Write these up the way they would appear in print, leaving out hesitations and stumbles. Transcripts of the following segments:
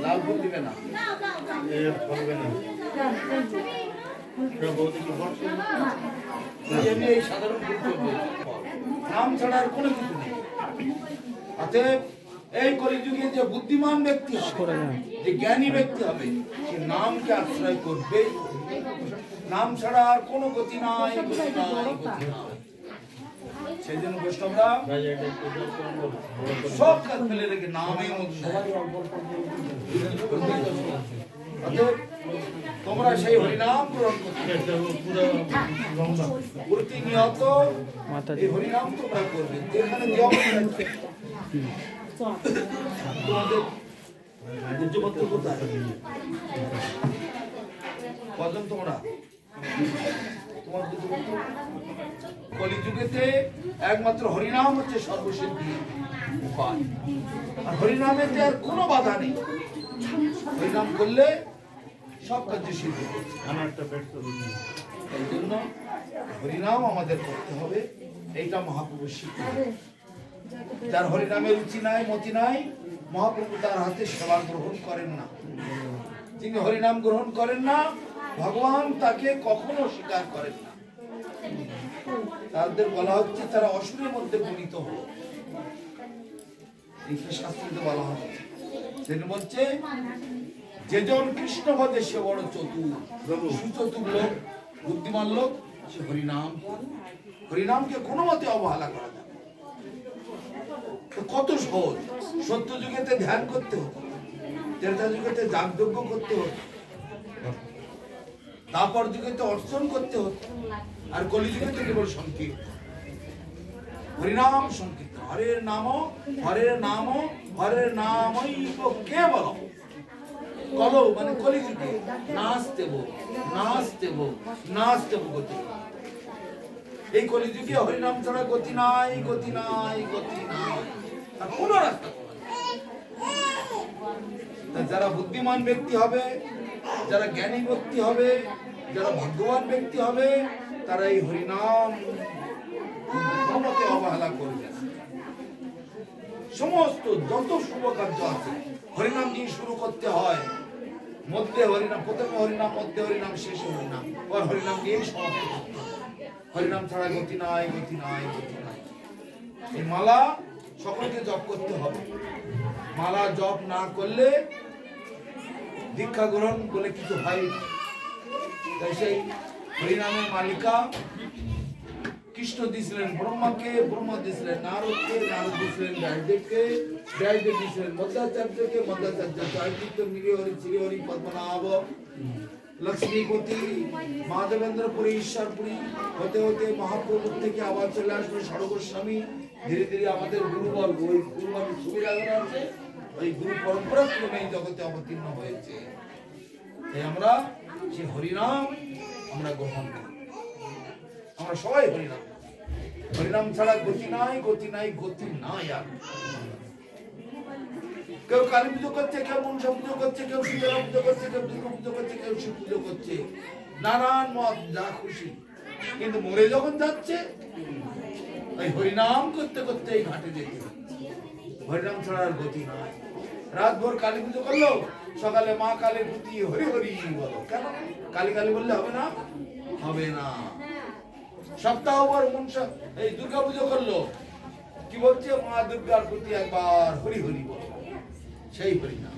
লাল ফুল দিবে না এই সাধারণ ফুল চলবে, নাম ছাড়া আর কোনো কিছু নেই। অতএব এই কলিযুগে যে বুদ্ধিমান ব্যক্তি হবে, যে জ্ঞানী ব্যক্তি হবে, সে নামকে আশ্রয় করবে। নাম ছাড়া আর কোনো গতি নাই, গতি নাই, গতি নাই। সেই জন্য বৈষ্ণবরা সব কাজ ফেলে রেখে নামে তোমরা সেই হরিনাম গ্রহণ করতে প্রতিনিয়ত এই হরিনাম তোমরা করবে। যেখানে তোমাদের গুজ্জপত্র কোথায় কজন তোমরা তোমার গুজ্জপত্র? কলিযুগেতে একমাত্র হরিনাম হচ্ছে সর্বসিদ্ধি উপায়, আর হরিনামেতে আর কোনো বাধা নেই। হরিনাম করলে সব কার্য সিদ্ধ হচ্ছে। এই জন্য হরিনাম আমাদের করতে হবে, এইটা মহাপ্রভুর শিক্ষা। যার হরিনামের রুচি নাই, মতি নাই, মহাপ্রভু তার হাতে সেবা গ্রহণ করেন না। যিনি হরিনাম গ্রহণ করেন না, ভগবান তাকে কখনো স্বীকার করেন না। তাদের বলা হচ্ছে তারা অসুরের মধ্যে গণিত হলো। শাস্ত্রীতে বলা হচ্ছে, তিনি বলছে যেজন কৃষ্ণ ভজে সে বড় চতুর, সুচতুর লোক, বুদ্ধিমান লোক, সে হরিনাম। হরিনামকে কোনো মতে অবহেলা করা যাবে। কত সহজ। সত্য যুগেতে ধ্যান করতে হতো, ত্রেতা যুগেতে যাগযজ্ঞ করতে হতো, তারপর যুগেতে অর্চন করতে হতো, আর কলিযুগেতে কেবল সংকীর্তন, হরিনাম সংকীর্তন। হরের নাম, হরের নাম, হরের নামই কেবল। কলো মানে কলিযুগে নাচতেব, নাচতেব, নাচতেব গতি। এই কলিযুগে হরিনাম ছাড়া গতি নাই, গতি নাই, গতি নাই, আর কোন রাস্তা। যারা বুদ্ধিমান ব্যক্তি হবে, যারা জ্ঞানী ব্যক্তি হবে, যারা ভাগ্যবান ব্যক্তি হবে, তারা এই হরিনাম কোনোমতে অবহেলা করবে না। সমস্ত যত শুভ কার্য আছে হরিনাম দিয়ে শুরু করতে হয়। মধ্যে হরিনাম, প্রথমে হরিনাম, মধ্যে হরিনাম, শেষে হরিনাম, আর হরিনাম দিয়ে সমাপ্ত করতে হয়। হরিনাম ছাড়া গতি নাই, গতি নাই, গতি নাই। এই মালা সকলকে জপ করতে হবে। মালা জপ না করলে দীক্ষা গ্রহণ বলে কিছু হয়। তাই সেই হরিনামের মালিকা কৃষ্ণ দিয়েছিলেন ব্রহ্মাকে, ব্রহ্মা দিয়েছিলেন নারদকে, নারদ দিয়েছিলেন ব্যাসদেবকে, ব্যাসদেব দিয়েছিলেন মধ্যাচার্যকে, মধ্যাচার্য জয়তীর্থ নিরহরি শ্রীহরি পদ্মনাভ লক্ষ্মীপতি মাধবেন্দ্রপুরী ঈশ্বরপুরী হতে হতে মহাপ্রভুর থেকে আবার চলে আসলো সর্বস্বামী। ধীরে ধীরে আমাদের গুরুবর্গ, ওই গুরুবর্গ সুবিধা আছে, ওই গুরু পরম্পরা ক্রমে জগতে অবতীর্ণ হয়েছে। তাই আমরা সেই হরিনাম আমরা গ্রহণ করি। আমরা সবাই হরিনাম, হরিনাম ছাড়া গতি নাই, গতি নাই, গতি নাই। আর কেউ কালী পুজো করছে, কেউ মনসা পুজো করছে, কেউ শীতলা পুজো করছে, কেউ দুর্গা পুজো করছে, কেউ শিব পুজো করছে, নানান মত যা খুশি। কিন্তু মরে যখন যাচ্ছে ওই হরিনাম করতে করতে এই ঘাটে যেতে হচ্ছে। হরিনাম ছাড়া আর গতি নাই। রাত ভোর কালী পুজো করলো, সকালে মা কালীর প্রতি হরি হরি বলো। কেন কালী কালী বললে হবে না? হবে না। সপ্তাহ ভর মনসা এই দুর্গা পুজো করলো, কি বলছে? মা দুর্গার প্রতি একবার হরি হরি বলো। সেই হরিনাম।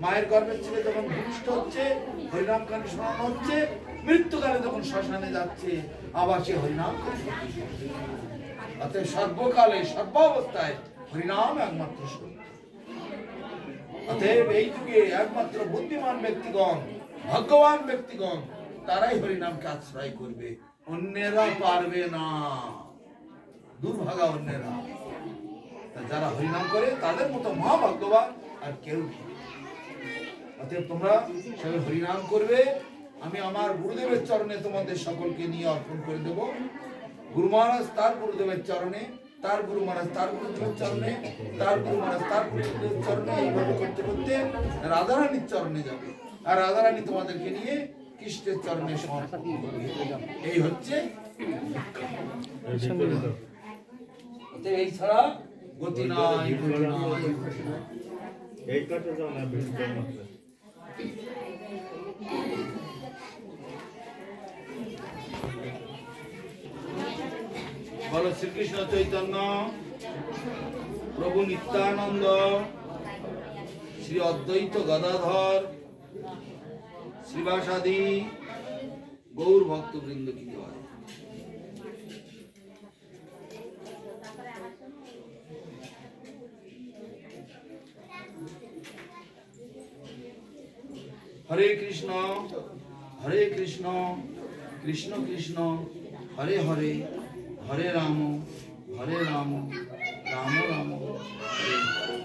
মায়ের গর্ভের ছেলে যখন ভূমিষ্ঠ হচ্ছে, হরিনাম গান শোনানো হচ্ছে। মৃত্যুকালে যখন শ্মশানে যাচ্ছে, আবার সে হরিনাম। অতএব সর্বকালে সর্বাবস্থায় হরিনাম একমাত্র সত্য। অতএব এই যুগে একমাত্র বুদ্ধিমান ব্যক্তিগণ, ভাগ্যবান ব্যক্তিগণ, তারাই হরিনামকে আশ্রয় করবে, অন্যেরা পারবে না। দুর্ভাগা অন্যেরা। যারা হরিনাম করে তাদের মতো মহাভাগ্যবান আর কেউ নেই। অতএব তোমরা সবাই হরিনাম করবে। আমি আমার গুরুদেবের চরণে তোমাদের সকলকে নিয়ে অর্পণ করে দেব। গুরু মহারাজ তার গুরুদেবের চরণে, তার গুরু মহারাজ তার গুরুদেবের চরণে, তার গুরু মহারাজ তার গুরুদেবের চরণে, এইভাবে করতে করতে রাধারানীর চরণে যাবে। আর রাধারানী তোমাদেরকে নিয়ে কৃষ্ণের চরণে সমর্পণ করবে। এই হচ্ছে এই ছাড়া গতি নাই গতি নাই। এই কাছে যাও না বেশি বলো শ্রীকৃষ্ণ চৈতন্য প্রভু নিত্যানন্দ শ্রী অদ্বৈত গদাধর শ্রীবাসাদি গৌর ভক্তবৃন্দ কি জয়। হরে কৃষ্ণ কৃষ্ণ কৃষ্ণ হরে হরে হরে রাম রাম রাম হরে হরে।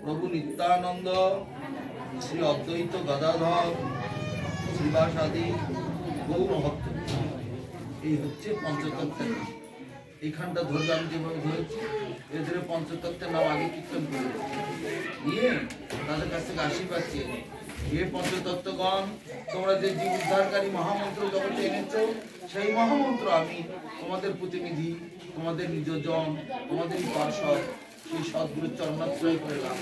প্রভু নিত্যানন্দ শ্রী অদ্বৈত গদাধর শ্রীবাসাদি গৌর ভক্ত, এই হচ্ছে পঞ্চতত্ত্বের নাম। এইখানটা ধরবে আমি যেভাবে ধরেছি, এদের পঞ্চতত্ত্বের নাম আগে কীর্তন করে নিয়ে তাদের কাছ থেকে আশীর্বাদ চেয়ে এ পঞ্চতত্ত্বগণ, তোমরা যে জীব উদ্ধারকারী মহামন্ত্র জগতে এনেছ, সেই মহামন্ত্র আমি তোমাদের প্রতিনিধি, তোমাদের নিজজন, তোমাদের পার্শ্বদ, সেই সদ্গুরুর চরণাশ্রয় করে লাভ।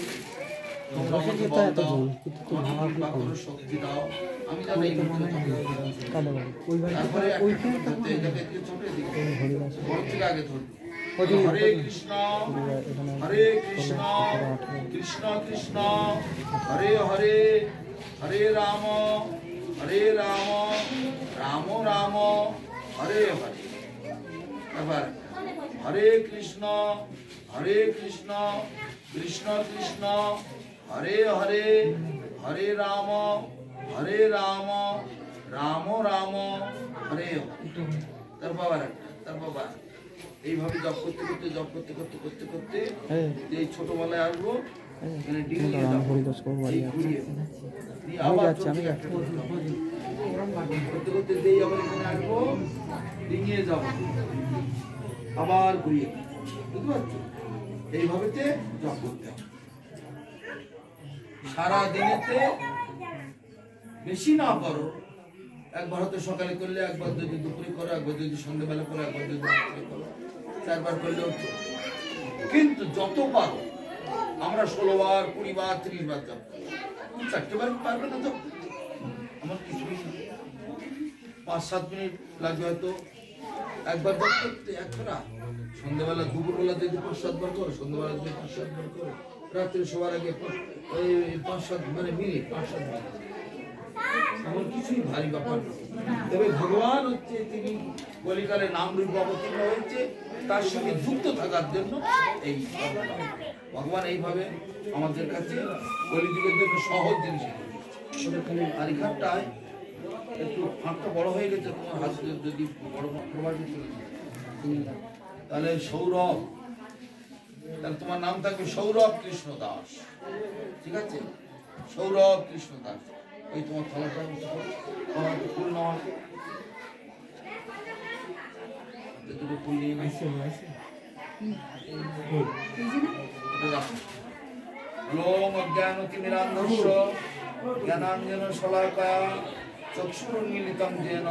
তোমরা আমাকে বল দাও, কৃপা করো, শক্তি দাও, আমি যেন এই তারপরে এটাকে ছোট দিকে বড় থেকে আগে ধরবো। হরে কৃষ্ণ কৃষ্ণ কৃষ্ণ হরে হরে হরে রাম রাম রাম হরে হরে। এবার হরে কৃষ্ণ কৃষ্ণ কৃষ্ণ হরে হরে হরে রাম রাম রাম হরে হরে। তারপর এইভাবে জপ করতে করতে এই ছোটবেলায় আসবো, ডিঙিয়ে যাব, আবার ঘুরিয়ে, বুঝতে পারছো? এইভাবে জপ করতে হবে সারা দিনেতে, বেশি না করো। একবার হয়তো সকালে করলে, একবার যদি দুপুরে করো, একবার যদি সন্ধ্যেবেলা করো, একবার যদি রাত্রে করো, 4 বার করলেও তো। কিন্তু যত পারো, আমরা 16 বার 20 বার 30 বার জপ করি। 4টে বার পারবে না তো, আমার কিছুই না, 5-7 মিনিট লাগবে হয়তো একবার জপ করতে। একবার সন্ধ্যেবেলা দুপুরবেলা যদি 5-7 বার করো, সন্ধ্যেবেলা যদি 5-7 বার করো, রাত্রে সবার আগে 5-7 মানে মিনিট, 5-7 মিনিট, এমন কিছুই ভারী ব্যাপার। তবে ভগবান হচ্ছে, তিনি কলিকালে নাম রূপ অবতীর্ণ হয়েছে, তার সঙ্গে যুক্ত থাকার জন্য এই ভগবান এইভাবে আমাদের কাছে কলিযুগের জন্য সহজ জিনিস। আর এখানটায় একটু ফাঁকটা বড় হয়ে গেছে, তোমার হাত যদি বড় প্রবাসী চলে যায়, তাহলে সৌরভ, তাহলে তোমার নাম থাকবে সৌরভ কৃষ্ণ দাস। ঠিক আছে, সৌরভ কৃষ্ণ দাস। ওই তোমার থালাটা ফুল নেওয়া, দুটো ফুল নিয়ে লোম অজ্ঞানতিমিরান্ধস্য জ্ঞানাঞ্জন শলাকায়া চক্ষুরুন্মিলিতং যেন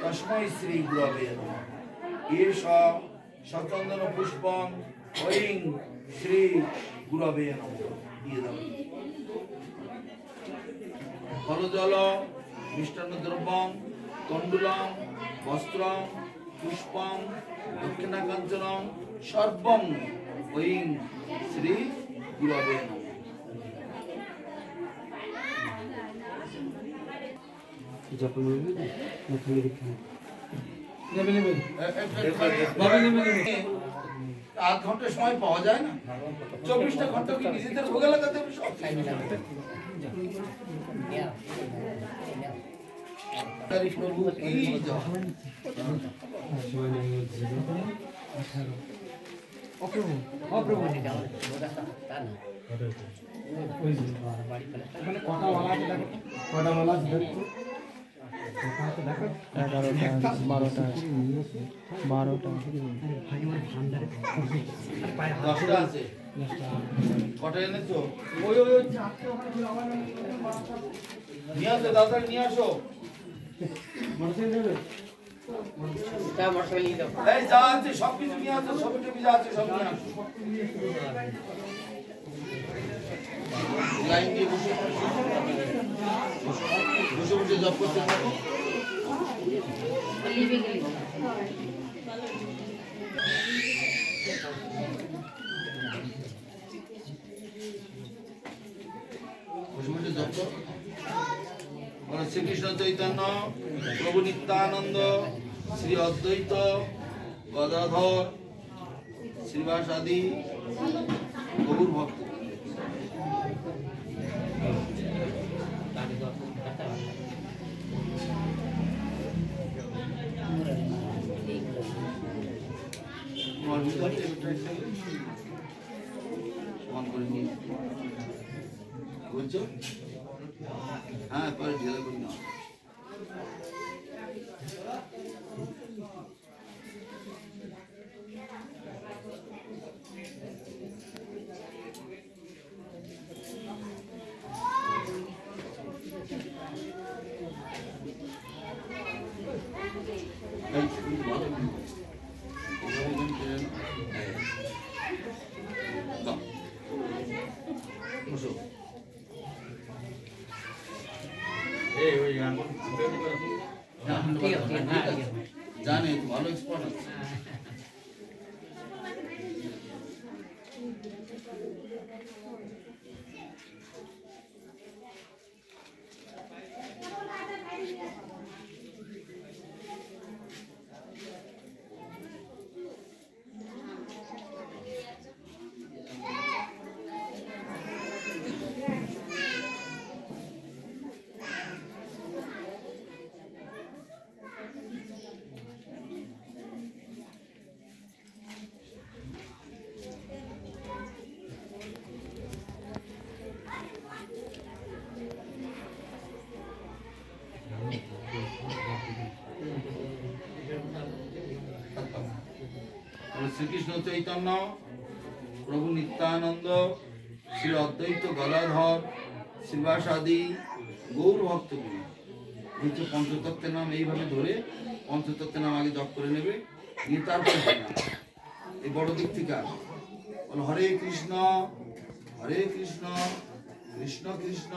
তস্मै শ্রী গুরবে নমঃ। এষ সচন্দন পুষ্পং ঐং শ্রী গুরবে নমঃ দিয়ে দাও। ফলজল মিষ্টান্ন দ্রব্যং তণ্ডুলং বস্ত্রং পুষ্পং দক্ষিণাকাঞ্চনং সর্বং ঐং শ্রী গুরবে নমঃ। আধ ঘন্টা সময় পাওয়া যায় না, 24টা ঘন্টা কি নিজেদের ভোগে লাগাতে হবে? সব প্রভু কি অপ্রভু কটা মালা আছে দেখো, কটা মালা আছে দেখো। 11টা 12টা 12টা 10টা আছে। কটা এনেছো? নিয়ে আসো দাদা, নিয়ে আসো। এই যা আছে সব কিছু নিয়ে আসো, সব কিছু যা আছে সব নিয়ে আসো। লাইন দিয়ে বসে বসে বসে জব করতে থাকো। শ্রীকৃষ্ণ চৈতন্য প্রভু নিত্যানন্দ শ্রী অদ্বৈত গদাধর শ্রীবাসাদি গৌর ভক্ত। বুঝছো? হ্যাঁ, পরে ঢেলে করি না। জানে ভালো এক্সপার্ট আছে। শ্রীকৃষ্ণ চৈতন্য প্রভু নিত্যানন্দ শ্রী অদ্বৈত গদাধর শ্রীবাসাদি গৌর ভক্তগুলি হচ্ছে পঞ্চতত্ত্বের নাম। এইভাবে ধরে পঞ্চতত্ত্বের নাম আগে জপ করে নেবে, নিয়ে তারপরে এই বড় দিক থেকে আসবে। বলো হরে কৃষ্ণ কৃষ্ণ কৃষ্ণ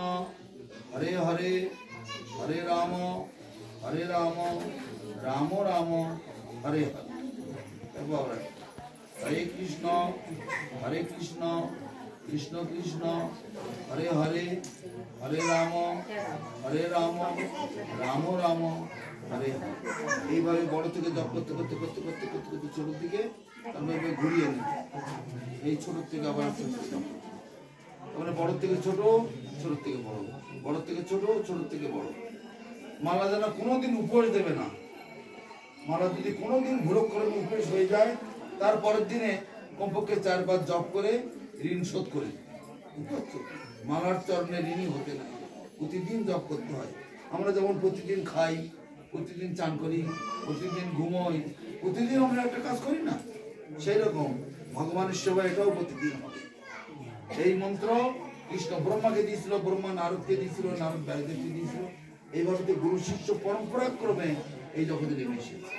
হরে হরে, হরে রাম রাম রাম হরে হরে। হরে কৃষ্ণ কৃষ্ণ কৃষ্ণ হরে হরে, হরে রাম রাম রাম হরে হরে। এইভাবে বড় থেকে জপ করতে করতে করতে করতে করতে করতে ছোট দিকে তারপরে ঘুরিয়ে নিই। এই ছোট থেকে আবার তারপরে বড় থেকে ছোট, ছোট থেকে বড়, বড় থেকে ছোট, ছোট থেকে বড়। মালা যেন কোনোদিন উপোস দেবে না। মালা যদি কোনোদিন ভুলক করে উপোস হয়ে যায়, তারপরের দিনে কমপক্ষে 4 বার জপ করে ঋণ শোধ করে। মালার চরণে ঋণী হতে নাই, প্রতিদিন জপ করতে হয়। আমরা যেমন প্রতিদিন খাই, প্রতিদিন চান করি, প্রতিদিন ঘুমোই, প্রতিদিন আমরা একটা কাজ করি না, সেই রকম ভগবানের সেবা এটাও প্রতিদিন হবে। এই মন্ত্র কৃষ্ণ ব্রহ্মাকে দিয়েছিল, ব্রহ্মা নারদকে দিয়েছিল, নারদ ব্যাসদেবকে দিয়েছিল। এইভাবে গুরু শিষ্য পরম্পরা ক্রমে এই জগতে নেমে এসেছে।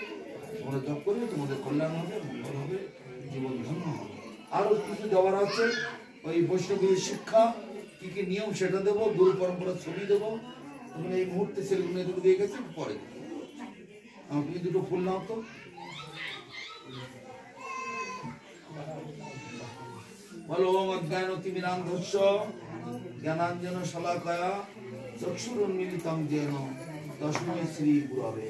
তোমরা জপ করবে, তোমাদের কল্যাণ হবে, মঙ্গল হবে, জীবন ধন্য হবে। আরো কিছু দেওয়ার আছে, ওই বৈষ্ণবীর শিক্ষা কি কি নিয়ম সেটা দেবো, গুরু পরম্পরার ছবি দেবো। তখন এই মুহূর্তে ছেলেগুলো এগুলো দিয়ে গেছে, পরে তুমি দুটো ফুল নাও তো। বলো ওম অজ্ঞানতিমিরান্ধস্য জ্ঞানাঞ্জন শলাকয়া চক্ষুরুন্মিলিতং যেন তস্मै শ্রী গুরবে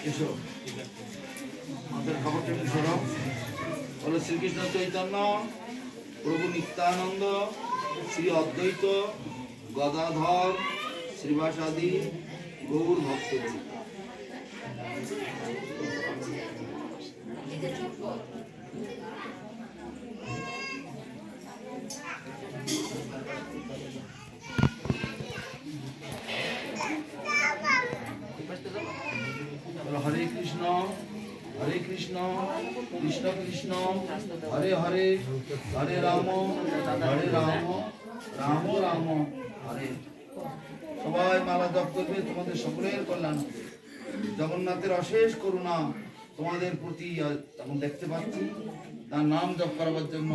এসো। আমাদের খবরটা একটু শোনাও। বলো শ্রীকৃষ্ণ চৈতন্য প্রভু নিত্যানন্দ শ্রী অদ্বৈত গদাধর শ্রীবাসাদি গৌর ভক্ত হরে কৃষ্ণ কৃষ্ণ কৃষ্ণ হরে হরে হরে রাম রাম রাম হরে। সবাই মালা জপ করবে, তোমাদের সকলের কল্যাণ। জগন্নাথের অশেষ করুণা তোমাদের প্রতি এখন দেখতে পাচ্ছি, তার নাম জপ করাবার জন্য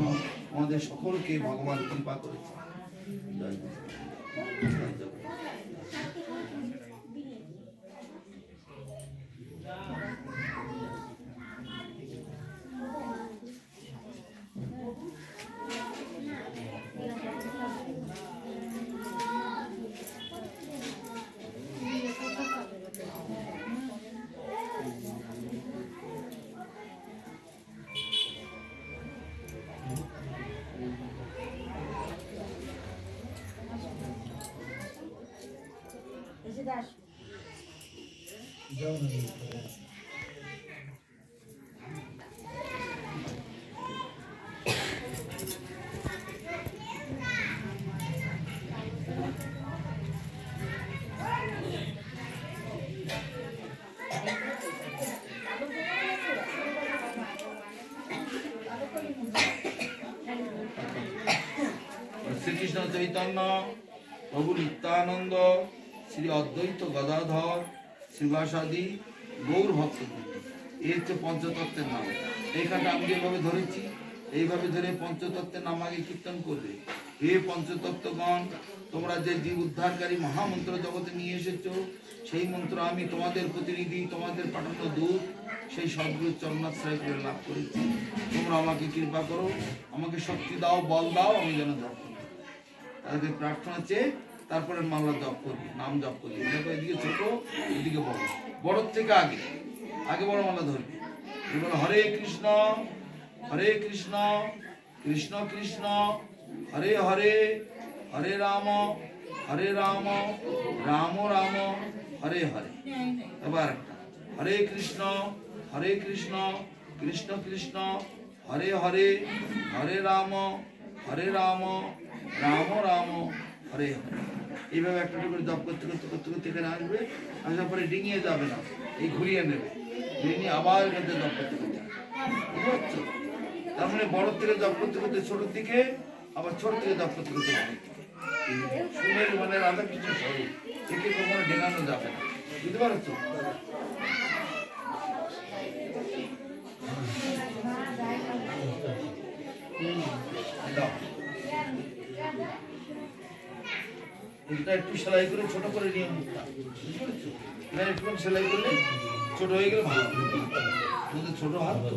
আমাদের সকলকে ভগবান কৃপা করেছে। জয় জয়। শ্রীকৃষ্ণ চৈতন্য প্রভু নিত্যানন্দ শ্রী অদ্বৈত গদাধর শ্রীবাসাদি গৌর ভক্তবৃন্দ, এই হচ্ছে পঞ্চতত্ত্বের নাম। এইখানটা আমি যেভাবে ধরেছি এইভাবে ধরে পঞ্চতত্ত্বের নাম আগে কীর্তন করবে। হে পঞ্চতত্ত্বগণ, তোমরা যে জীব উদ্ধারকারী মহামন্ত্র জগতে নিয়ে এসেছো, সেই মন্ত্র আমি তোমাদের প্রতিনিধি, তোমাদের পাঠানো দূত, সেই সদ্গুরুর চরণাশ্রয় করে লাভ করেছি। তোমরা আমাকে কৃপা করো, আমাকে শক্তি দাও, বল দাও, আমি যেন জপ করি। তাদেরকে প্রার্থনা চেয়ে তারপরে মালা জপ করবি, নাম জপ করবি। দেখো এদিকে ছোট, এদিকে বড়, বড়র থেকে আগে আগে বড় মালা ধরবি। বলো হরে কৃষ্ণ কৃষ্ণ কৃষ্ণ হরে হরে হরে রাম রাম রাম হরে হরে। এবার একটা হরে কৃষ্ণ কৃষ্ণ কৃষ্ণ হরে হরে হরে রাম রাম রাম হরে হরে। এইভাবে একটা করে জপ করতে করতে করতে করতে এখানে আসবে, আসার পরে ডিঙিয়ে যাবে না, এই ঘুরিয়ে নেবে, ডিঙিয়ে আবার এখানে জপ করতে করতে, বুঝতে পারছো? তার মানে বড় থেকে জপ করতে করতে ছোটোর দিকে, আবার ছোট থেকে জপ করতে করতে সুন্দর মানে রাধা কৃষ্ণ স্বরূপ, একে কখনো ডেঙানো যাবে না, বুঝতে পারছো? এটা একটু সেলাই করে ছোট করে নিয়ে মুখটা, বুঝতে পেরেছো? এখানে একটু সেলাই করলে ছোট হয়ে গেলে ভালো। আমাদের ছোট হাত তো,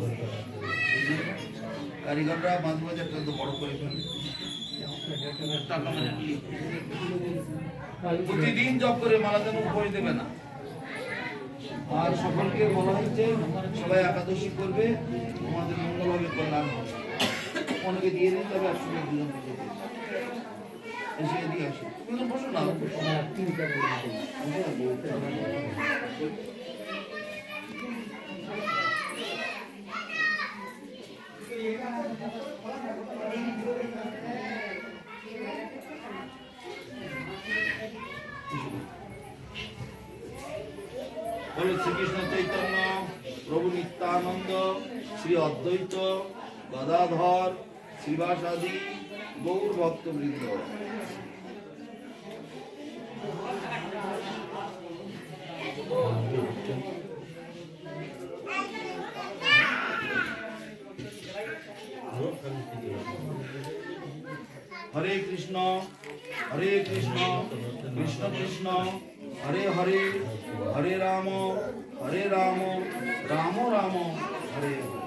কারিগররা মাঝে মাঝে একটা বড় করে ফেলে। প্রতিদিন জপ করে মালা যেন উপরে দেবে না। আর সকলকে বলা হচ্ছে সবাই একাদশী করবে, আমাদের মঙ্গল হবে, কল্যাণ হবে। অনেকে দিয়ে দিন, তবে একসঙ্গে দুজন এসে দিয়ে আসো, তুমি বসো না। বলো শ্রীকৃষ্ণ চৈতন্য প্রভু নিত্যানন্দ শ্রী অদ্বৈত গদাধর শ্রীবাসাদি গৌর ভক্তবৃন্দ। হরে কৃষ্ণ কৃষ্ণ কৃষ্ণ হরে হরে হরে রাম রাম রাম হরে হরে।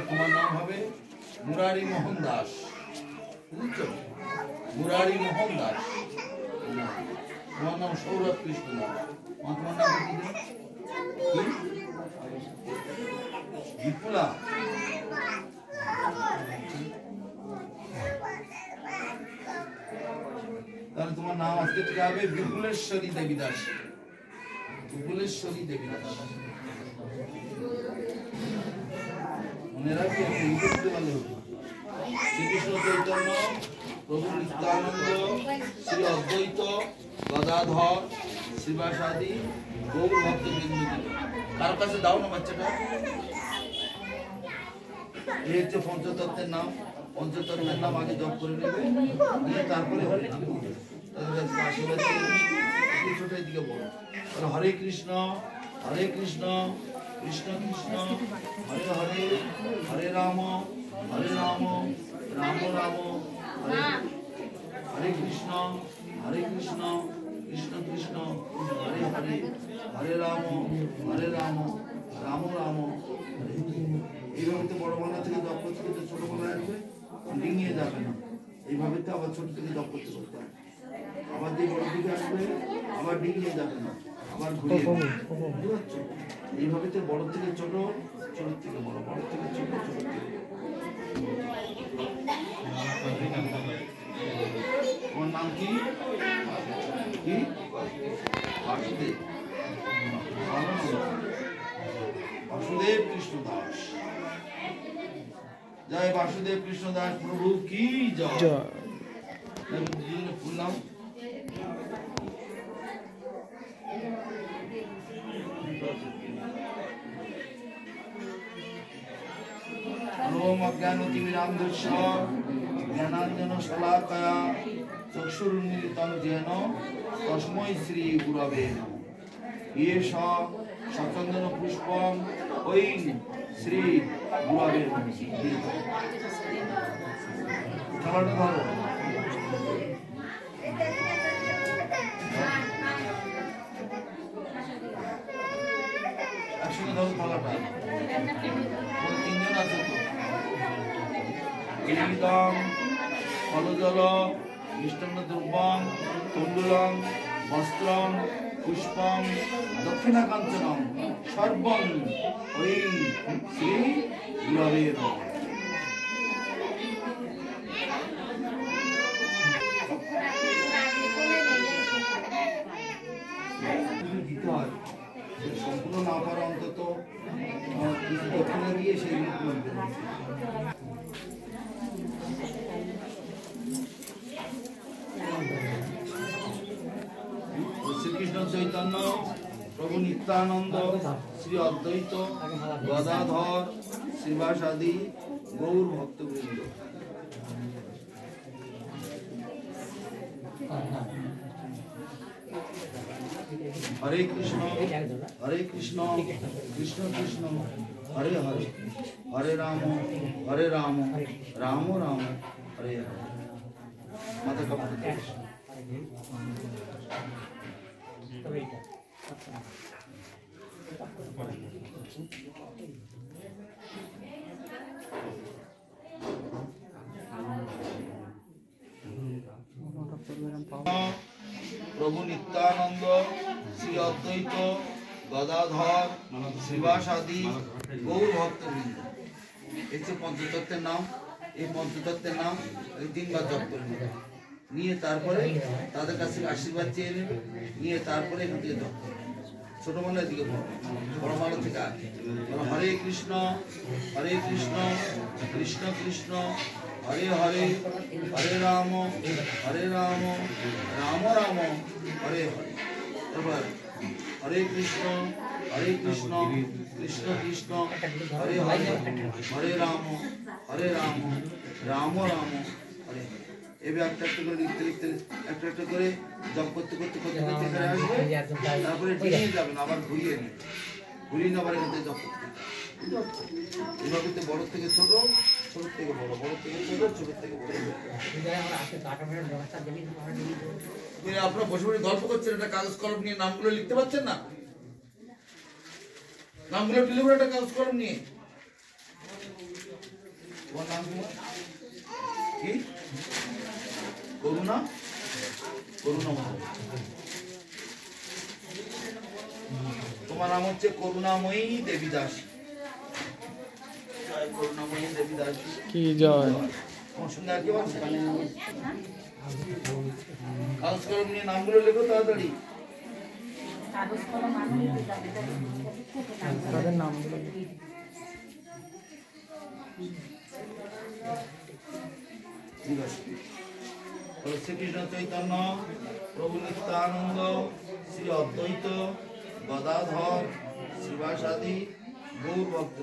তোমার নাম হবে মুরারি মোহন দাস, বুঝছো? মুরারি মোহন দাস। তোমার নাম সৌরভ কৃষ্ণ দাস। তোমার নাম কি? বিপুলা। তাহলে তোমার নাম আজকে থেকে হবে বিপুলেশ্বরী দেবী দাস। বিপুলেশ্বরী দেবী দাস। মনে রাখবে শ্রীকৃষ্ণ চৈতন্য প্রভু নিত্যানন্দ শ্রী অদ্বৈত গদাধর শ্রীবাসাদি গৌর ভক্তবৃন্দ। কার কাছে দাও না বাচ্চাটা। এই হচ্ছে পঞ্চতত্ত্বের নাম। পঞ্চতত্ত্বের নাম আগে জপ করে নেবে, নিয়ে তারপরে হরে আশীর্বাদ ছোটের দিকে বলো। হরে কৃষ্ণ কৃষ্ণ কৃষ্ণ হরে হরে, হরে রাম রাম রাম হরে হরে কৃষ্ণ কৃষ্ণ কৃষ্ণ হরে হরে, হরে রাম রাম রাম হরে। এইভাবে তো বড় বাংলা থেকে জপ করতে করতে ছোট বাংলায় আসবে, ডিঙিয়ে যাবে না। এইভাবে তো আবার ছোট থেকে জপ করতে করতে হবে। আবার যে বড় দিকে আসবে আবার ডিঙিয়ে যাবে না, আবার ঘুরিয়ে বুঝতে পারছো? এইভাবে তো বড় থেকে ছোট, ছোট থেকে বড়, বড় থেকে ছোট, ছোট থেকে তোমার নাম কি? বাসুদেব। বাসুদেব কৃষ্ণ দাস। জয় বাসুদেব কৃষ্ণ দাস প্রভু কি জয়। বললাম অজ্ঞানতিমিরান্ধস্য জ্ঞানাঞ্জন শলাকয়া চক্ষুरुन्मीलितं येन তস্मै শ্রী গুরবে নমঃ। এষ সচন্দন পুষ্পম ঐং শ্রী গুরবে নমঃ। থালাটা ধরো। একসঙ্গে ধরো থালাটা। তিনজন আছে তো। কিরিটম ফলজল মিষ্টান্ন দ্রব্যং তণ্ডুলং বস্ত্রং পুষ্পং দক্ষিণা কাঞ্চনং সর্বং ঐং শ্রী গুরবে নমঃ। দিতে হয় সম্পূর্ণ না পারে অন্তত দক্ষিণা দিয়ে সেই শ্রীকৃষ্ণ চৈতন্য প্রভু নিত্যানন্দ শ্রী অদ্বৈত গদাধর শ্রীবাসাদি গৌর ভক্তবৃন্দ। হরে কৃষ্ণ কৃষ্ণ কৃষ্ণ হরে হরে, হরে রাম রাম রাম হরে হরে। মাথা কাপড় প্রভু নিত্যানন্দ শ্রী অদ্বৈত গদাধর শ্রীবাসাদি গৌর ভক্তবৃন্দ। এই যে পঞ্চতত্ত্বের নাম, এই পঞ্চতত্ত্বের নাম এই তিনবার জপ করে নেবে, নিয়ে তারপরে তাদের কাছ থেকে আশীর্বাদ চেয়ে নেবে, নিয়ে তারপরে এখান থেকে জপ করবে। ছোট মালার দিকে বড় মালা থেকে আগে হরে কৃষ্ণ কৃষ্ণ কৃষ্ণ হরে হরে, হরে রাম রাম রাম হরে হরে। তারপর হরে কৃষ্ণ কৃষ্ণ কৃষ্ণ হরে হরে, হরে রাম রাম রাম হরে হরে। এবার একটা একটা করে লিখতে লিখতে একটা একটা করে জপ করতে করতে করতে করতে এখানে আসবে, তারপরে নিয়ে যাবেন আবার ঘুরিয়ে নেবে, ঘুরিয়ে আবার এখান থেকে জপ করতে। এভাবে তো বড় থেকে ছোট, ছোট থেকে বড়, বড় থেকে ছোট, ছোট থেকে বড়। আপনারা বসে বসে গল্প করছেন, একটা কাগজ কলম নিয়ে নামগুলো লিখতে পারছেন না? নামগুলো লিখে একটা কাগজ কলম নিয়ে তোমার নাম কি? করুণা করুণাময়ী। তোমার নাম হচ্ছে করুণাময়ী দেবী দাস। করুণাময়ী দেবী দাস কি জয়। তোমার সঙ্গে আর কি বলছে? কাগজ কলম নিয়ে নামগুলো লেখো তাড়াতাড়ি। তাদের নামগুলো ঠিক আছে। শ্রীকৃষ্ণ চৈতন্য প্রভু নিত্যানন্দ শ্রী অদ্বৈত গদাধর শিবাসাদি গৌর ভক্ত।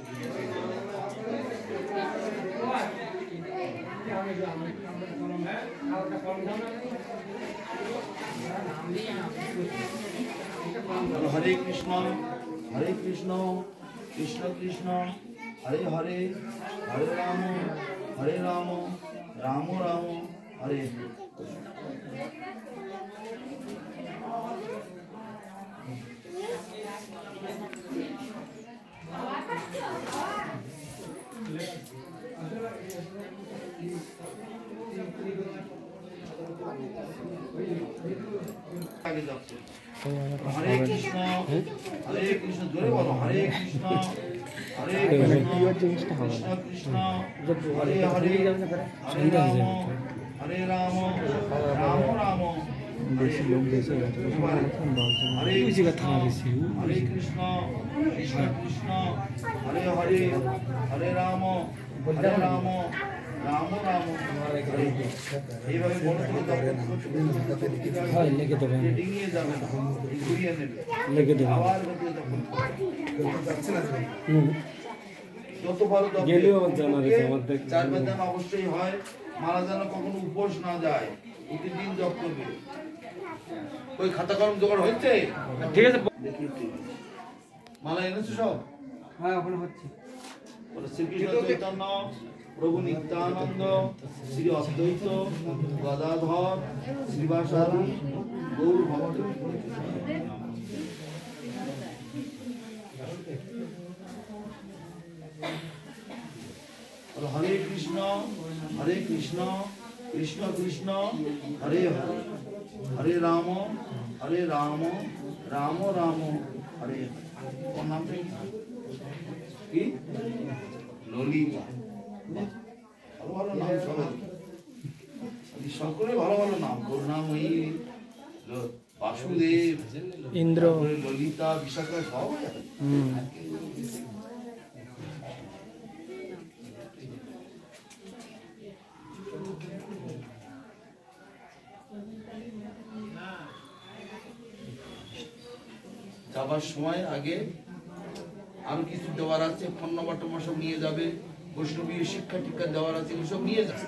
হরে কৃষ্ণ কৃষ্ণ কৃষ্ণ হরে হরে, হরে রাম রাম রাম হরে। হরে কৃষ্ণ জোরে বলো। হরে কৃষ্ণ কৃষ্ণ কৃষ্ণ হরে হরে, হরে রাম রাম রাম বেশি লোক বেশি হরে কৃষ্ণ কৃষ্ণ কৃষ্ণ হরে হরে, হরে রাম রাম রাম এইভাবে বড় লিখে দেবেন, ডিঙিয়ে যাবে না, ঘুরিয়ে নেবে লিখে দেবেন। আবার যত ভালো গেলেও জানা গেছে আমাদের চারবার যেন অবশ্যই হয়। মালা যেন কখনো উপোস না যায়, প্রতিদিন জপ করবে। ওই খাতা কলম জোগাড় হচ্ছে? ঠিক আছে। দেখি মালা এনেছো সব? হ্যাঁ ওখানে হচ্ছে। শ্রীকৃষ্ণ চৈতন্য প্রভু নিত্যানন্দ শ্রী অদ্বৈত গদাধর শ্রীবাসাদি গৌর ভক্ত। হরে কৃষ্ণ কৃষ্ণ কৃষ্ণ হরে হরে, হরে রাম রাম রাম হরে। ওর নামটা কি? ললিতা। ভালো ভালো নাম সবাই, সকলে ভালো ভালো নাম। করুণাময়ী, বাসুদেব, ইন্দ্র, ললিতা, বিশাখা সব। যাবার সময় আগে আরো কিছু দেওয়ার আছে, ফোন নাম্বার টম্বার সব নিয়ে যাবে, বৈষ্ণবী শিক্ষা টিক্ষা দেওয়ার আছে, সব নিয়ে যাবে।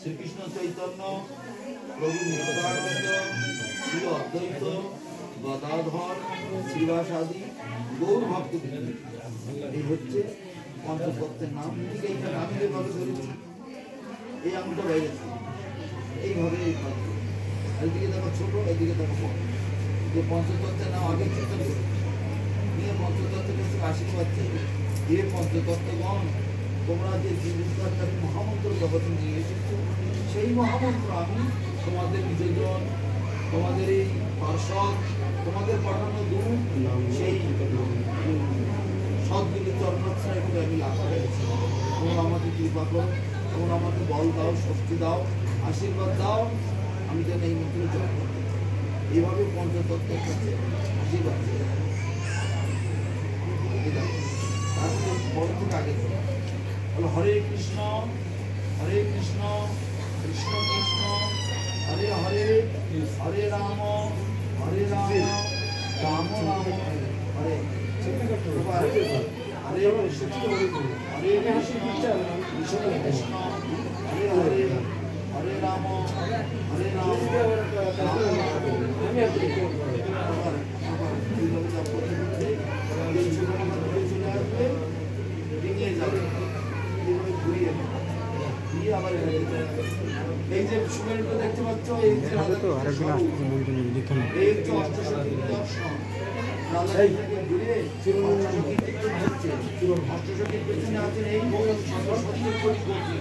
শ্রীকৃষ্ণ চৈতন্য প্রভু নিত্যানন্দ শ্রী অদ্বৈত গদাধর শ্রীবাসাদি গৌর ভক্ত। এই হচ্ছে পঞ্চতত্ত্বের নাম। ঠিক এইখানে আমি যেভাবে ধরেছি, এই আঙুলটা বাইরে এইভাবে এদিকে দেখো ছোট, এদিকে দেখো বড়। যে পঞ্চতত্ত্বের নাম আগে চিন্তা করে নিয়ে পঞ্চতত্ত্বের কাছে আশীর্বাদ চাই। এ পঞ্চতত্ত্বগণ, তোমরা যে জীবনকারী মহামন্ত্র জগতে নিয়ে এসেছো, সেই মহামন্ত্র আমি তোমাদের নিজজন, তোমাদের এই পার্শ্বদ, তোমাদের পাঠানো দূর, সেই সদ্গুলি চরণাশ্রয় করে আমি লাভ করেছি। তোমরা আমাকে কৃপা করো, তোমরা আমাকে বল দাও, শক্তি দাও, আশীর্বাদ দাও, আমি যেন এই মন্ত্রে জপ করতে পারি। এইভাবে পঞ্চতত্ত্বের কাছে আশীর্বাদ চাই। তারপরে বড় থেকে আগে বলো হরে কৃষ্ণ কৃষ্ণ কৃষ্ণ হরে হরে, হরে রাম রাম রাম হরে। হরে কৃষ্ণ কৃষ্ণ কৃষ্ণ হরে হরে, হরে রাম চলে আসবে, ডিঙিয়ে যাবে, ঘুরিয়ে আবার এই যে সুমেরুটা দেখতে পাচ্ছ, এই যে তো আরেকজন আসতেছে মন্দির যেখানে এই হচ্ছে অষ্টশতী নিদর্শন। অষ্টশতীর পেছনে আছেন এই সত্যের কোটি কোটি,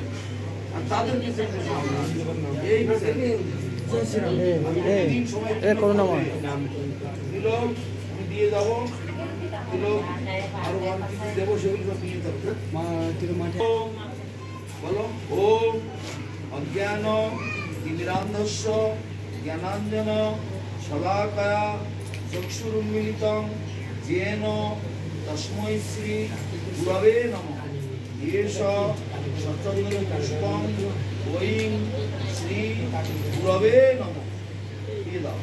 আর তাদের পেছনে এই করুণাময় তিলক দিয়ে যাবো, তিলক আরো অনেক কিছু দেবো, সেগুলো সব নিয়ে যাবো। বলো ওম অজ্ঞান তিমিরান্ধস্য জ্ঞানাঞ্জন শলাকায়া চক্ষুরুন্মিলিতং येन तस्मै श्री गुरवे नमः। एष सचन्दनपुष्पं ऐं श्री गुरवे नमः। ये दाও।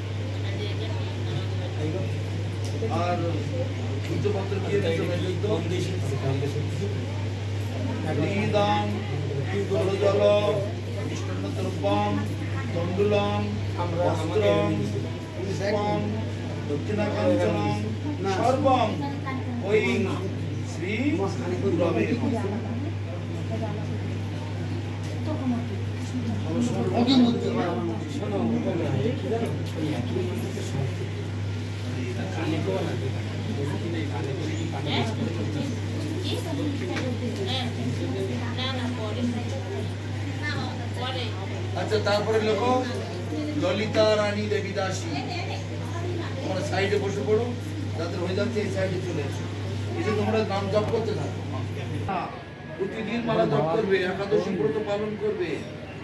আর পুজোপত্র দিয়ে হৃদাং জল মিষ্টান্নদ্রব্যং তণ্ডুলং বস্ত্রং পুষ্পং দক্ষিণাকাঞ্চনং সর্বং ঐং শ্রী গুরবে নমঃ। আচ্ছা, তারপরে লেখো ললিতা রানী দেবী দাসী। তোমরা সাইডে বসে পড়ো, যাদের হয়ে যাচ্ছে এই সাইডে চলে এসো। এই যে তোমরা নাম জপ করতে থাকো, প্রতিদিন মালা জপ করবে, একাদশী ব্রত পালন করবে।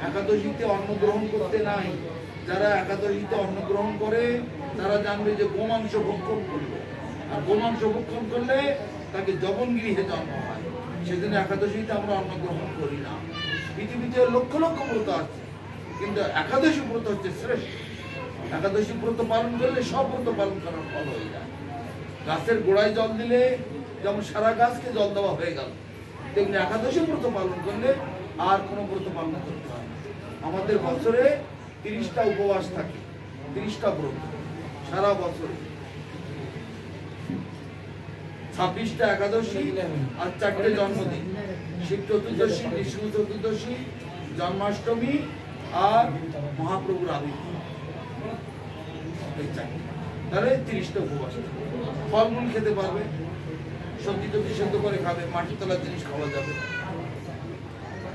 একাদশীতে অন্ন গ্রহণ করতে নাই। যারা একাদশীতে অন্ন গ্রহণ করে তারা জানবে যে গোমাংস ভক্ষণ করবে, আর গোমাংস ভক্ষণ করলে তাকে জবনগৃহে জন্ম হয়। সেজন্য একাদশীতে আমরা অন্ন গ্রহণ করি না। পৃথিবীতে লক্ষ লক্ষ ব্রত আছে, কিন্তু একাদশী ব্রত হচ্ছে শ্রেষ্ঠ। একাদশী ব্রত পালন করলে সব ব্রত পালন করার ফল হয়ে যায়। গাছের গোড়ায় জল দিলে যেমন সারা গাছকে জল দেওয়া হয়ে গেল, তেমনি একাদশী ব্রত পালন করলে আর কোনো ব্রত পালন করতে হয় না। আমাদের বছরে 30টা উপবাস থাকে, 30টা ব্রত সারা বছরে, 26টা একাদশী আর 4টে জন্মদিন, শিব চতুর্দশী, বিষ্ণু চতুর্দশী, জন্মাষ্টমী আর মহাপ্রভুর আবির্ভাব। তাহলে 30টা উপবাস। ফলমূল খেতে পারবে, সবজি টবজি সেদ্ধ করে খাবে, মাটির তলার জিনিস খাওয়া যাবে,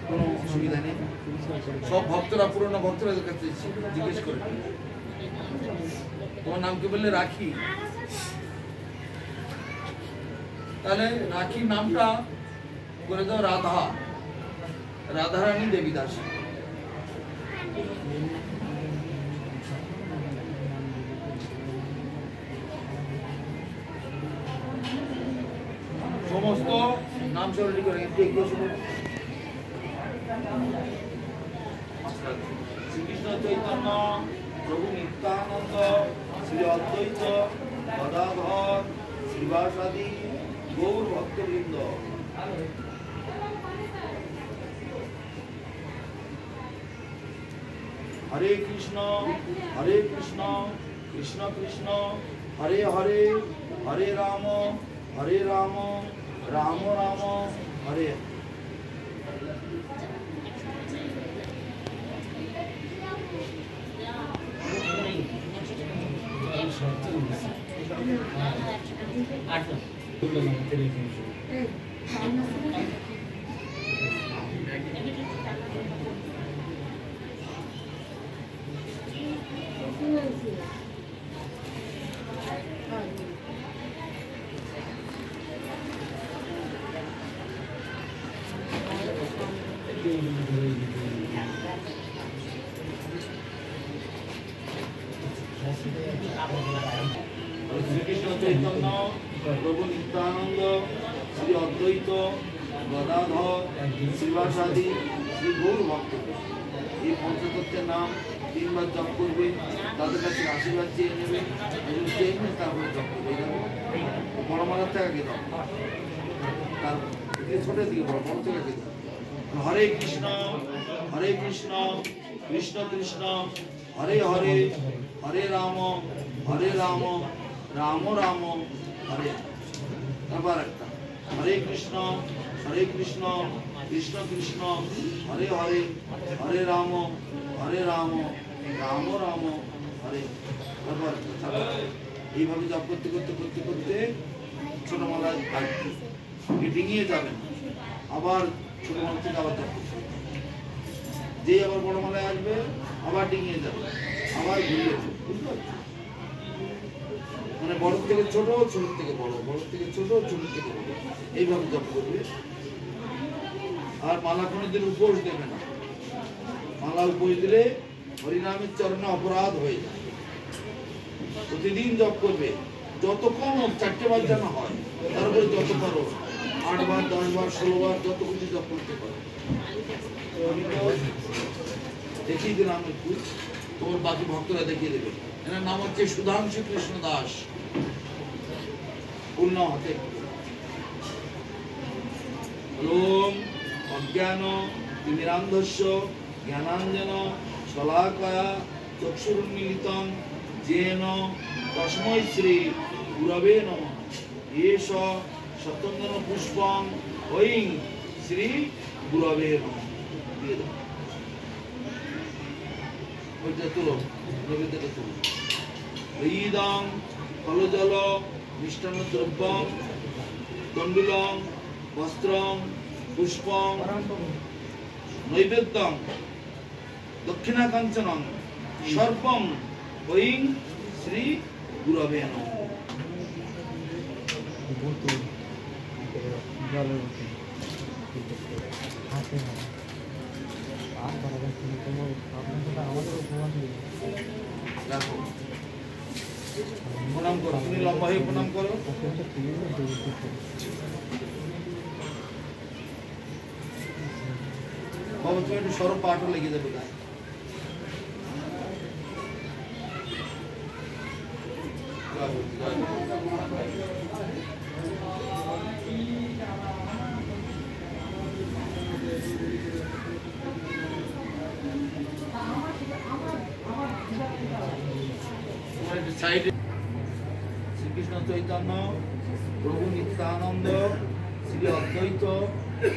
কোনো অসুবিধা নেই। সব ভক্তরা, পুরোনো ভক্তরা কাছে জিজ্ঞেস করে, তোমার নাম কি বললে? রাখি। তাহলে রাখির নামটা করে দাও রাধা, রাধারানী দেবী দাসী। সমস্ত নাম সরলি করে শ্রীকৃষ্ণ চৈতন্য প্রভু নিত্যানন্দ শ্রী অদ্বৈত গদাধর শ্রীবাসাদি গৌর ভক্তবৃন্দ। হরে কৃষ্ণ কৃষ্ণ কৃষ্ণ হরে হরে, হরে রাম রাম রাম হরে। শ্রীকৃষ্ণ চৈতন্য প্রভু নিত্যানন্দ শ্রী অদ্বৈত গদাধর শ্রীবাসাদি শ্রী গৌর ভক্ত। এই পঞ্চতত্ত্বের নাম 3 বার জপ করবে, তাদের কাছে আশীর্বাদ চেয়ে নেবে, চেয়ে নিয়ে তারপরে জপ করবে। বড় মালার থেকে আগে দাও, তার ছোটের দিকে বড় থেকে আগে দাও। হরে কৃষ্ণ কৃষ্ণ কৃষ্ণ হরে হরে, হরে রাম রাম রাম হরে। আবার একটা হরে কৃষ্ণ কৃষ্ণ কৃষ্ণ হরে হরে হরে রাম রাম রাম হরে। এইভাবে জপ করতে করতে করতে করতে ছোট মালা ডিঙিয়ে যাবেন, আবার ছোট মালা থেকে আবার জপ করতে, যে আবার বড় মালায় আসবে আবার ডিঙিয়ে যাবে, আবার ঘুরিয়ে যাবে। বুঝতে পারছো? মানে বড় থেকে ছোট, ছোট থেকে বড়, বড় থেকে ছোট, ছোট থেকে বড়, এইভাবে জপ করবে। আর মালা কোনোদিন উপোস দেবে না। মালা উপোস দিলে হরিনামের চরণে অপরাধ হয়ে যায়। প্রতিদিন জপ করবে, যতক্ষণ 4টে বার যেন হয়, তারপরে যত পারো 8 বার 10 বার 16 বার যত কিছু জপ করতে পারো। দেখিয়ে দিলাম একটু, তোমার বাকি ভক্তরা দেখিয়ে দেবে। এনার নাম হচ্ছে সুধাংশু কৃষ্ণ দাস, পূর্ণ হাতে। ওম অজ্ঞান তিমিরান্ধস্য জ্ঞানাঞ্জন শলাকয়া চক্ষুরুন্মিলিতং যেন তস্मै শ্রী গুরবে নমঃ। এষ সত্যঞ্জন পুষ্পং ঐং শ্রী গুরবে নমঃ। দিয়ে দাও, ওইটা তুলো, নৈবেদ্যটা তুলো। ঈদং ফলজল মিষ্টান্ন দ্রব্যং তণ্ডুলং বস্ত্রং পুষ্পং নৈবেদ্যং দক্ষিণা কাঞ্চনং সর্বং ঐং শ্রী গুরবে নমঃ। দেখো, প্রণাম করো, তুমি লম্বা হয়ে প্রণাম করো। বাবা তুমি একটু সরব, পাঠও লেগে যাবে গায়ে। সাইডে শ্রীকৃষ্ণ চৈতন্য প্রভু নিত্যানন্দ শ্রী অদ্বৈত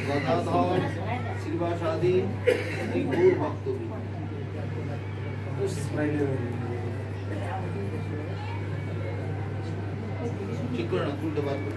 গদাধর শ্রীবাসাদি শ্রী গৌর ভক্তবৃন্দ। ঠিক করে না, তুলতে পারবে।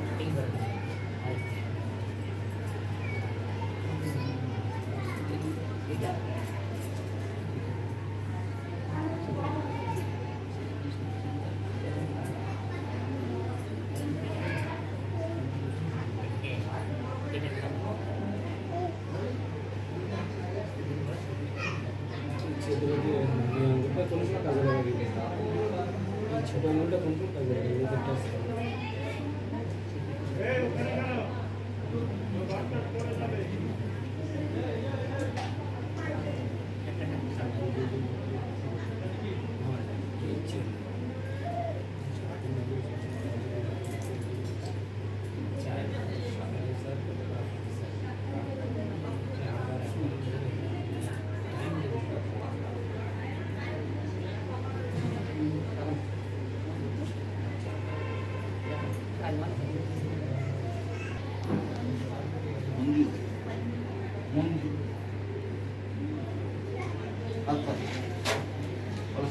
ছোট আঙুলটা কোন কাজে লাগে?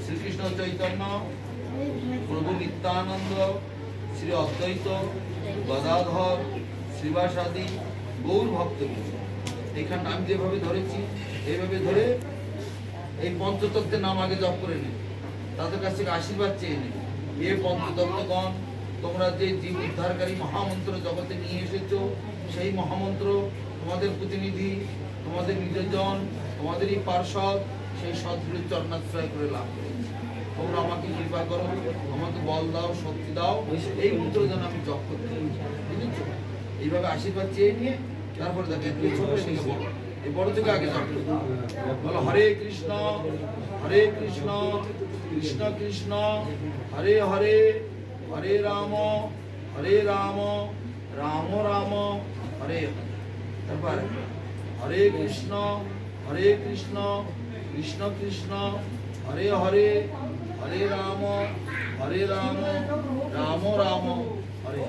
শ্রীকৃষ্ণ চৈতন্য প্রভু নিত্যানন্দ শ্রী অদ্বৈত গদাধর শ্রীবাসাদি গৌর ভক্তবৃন্দ। এখানে আমি যেভাবে ধরেছি এইভাবে ধরে এই পঞ্চতত্ত্বের নাম আগে জপ করে নে, তাদের কাছ থেকে আশীর্বাদ চেয়ে নে। এ পঞ্চতত্ত্বগণ, তোমরা যে জীব উদ্ধারকারী মহামন্ত্র জগতে নিয়ে এসেছো, সেই মহামন্ত্র তোমাদের প্রতিনিধি, তোমাদের নিজজন, তোমাদেরই পার্ষদ, সেই সদ্গুরুর চরণাশ্রয় করে লাভ করেছি। তোমরা আমাকে কৃপা করো, আমাকে বল দাও, শক্তি দাও, এই মন্ত্র যেন আমি জপ করতে পারি। বুঝেছো? এইভাবে আশীর্বাদ চেয়ে নিয়ে তারপরে দেখে তুই ছোট থেকে বড়, এই বড় থেকে আগে জপ করতে বলো। হরে কৃষ্ণ কৃষ্ণ কৃষ্ণ হরে হরে, হরে রাম রাম রাম হরে হরে। তারপর হরে কৃষ্ণ কৃষ্ণ কৃষ্ণ হরে হরে, হরে রাম রাম রাম হরে।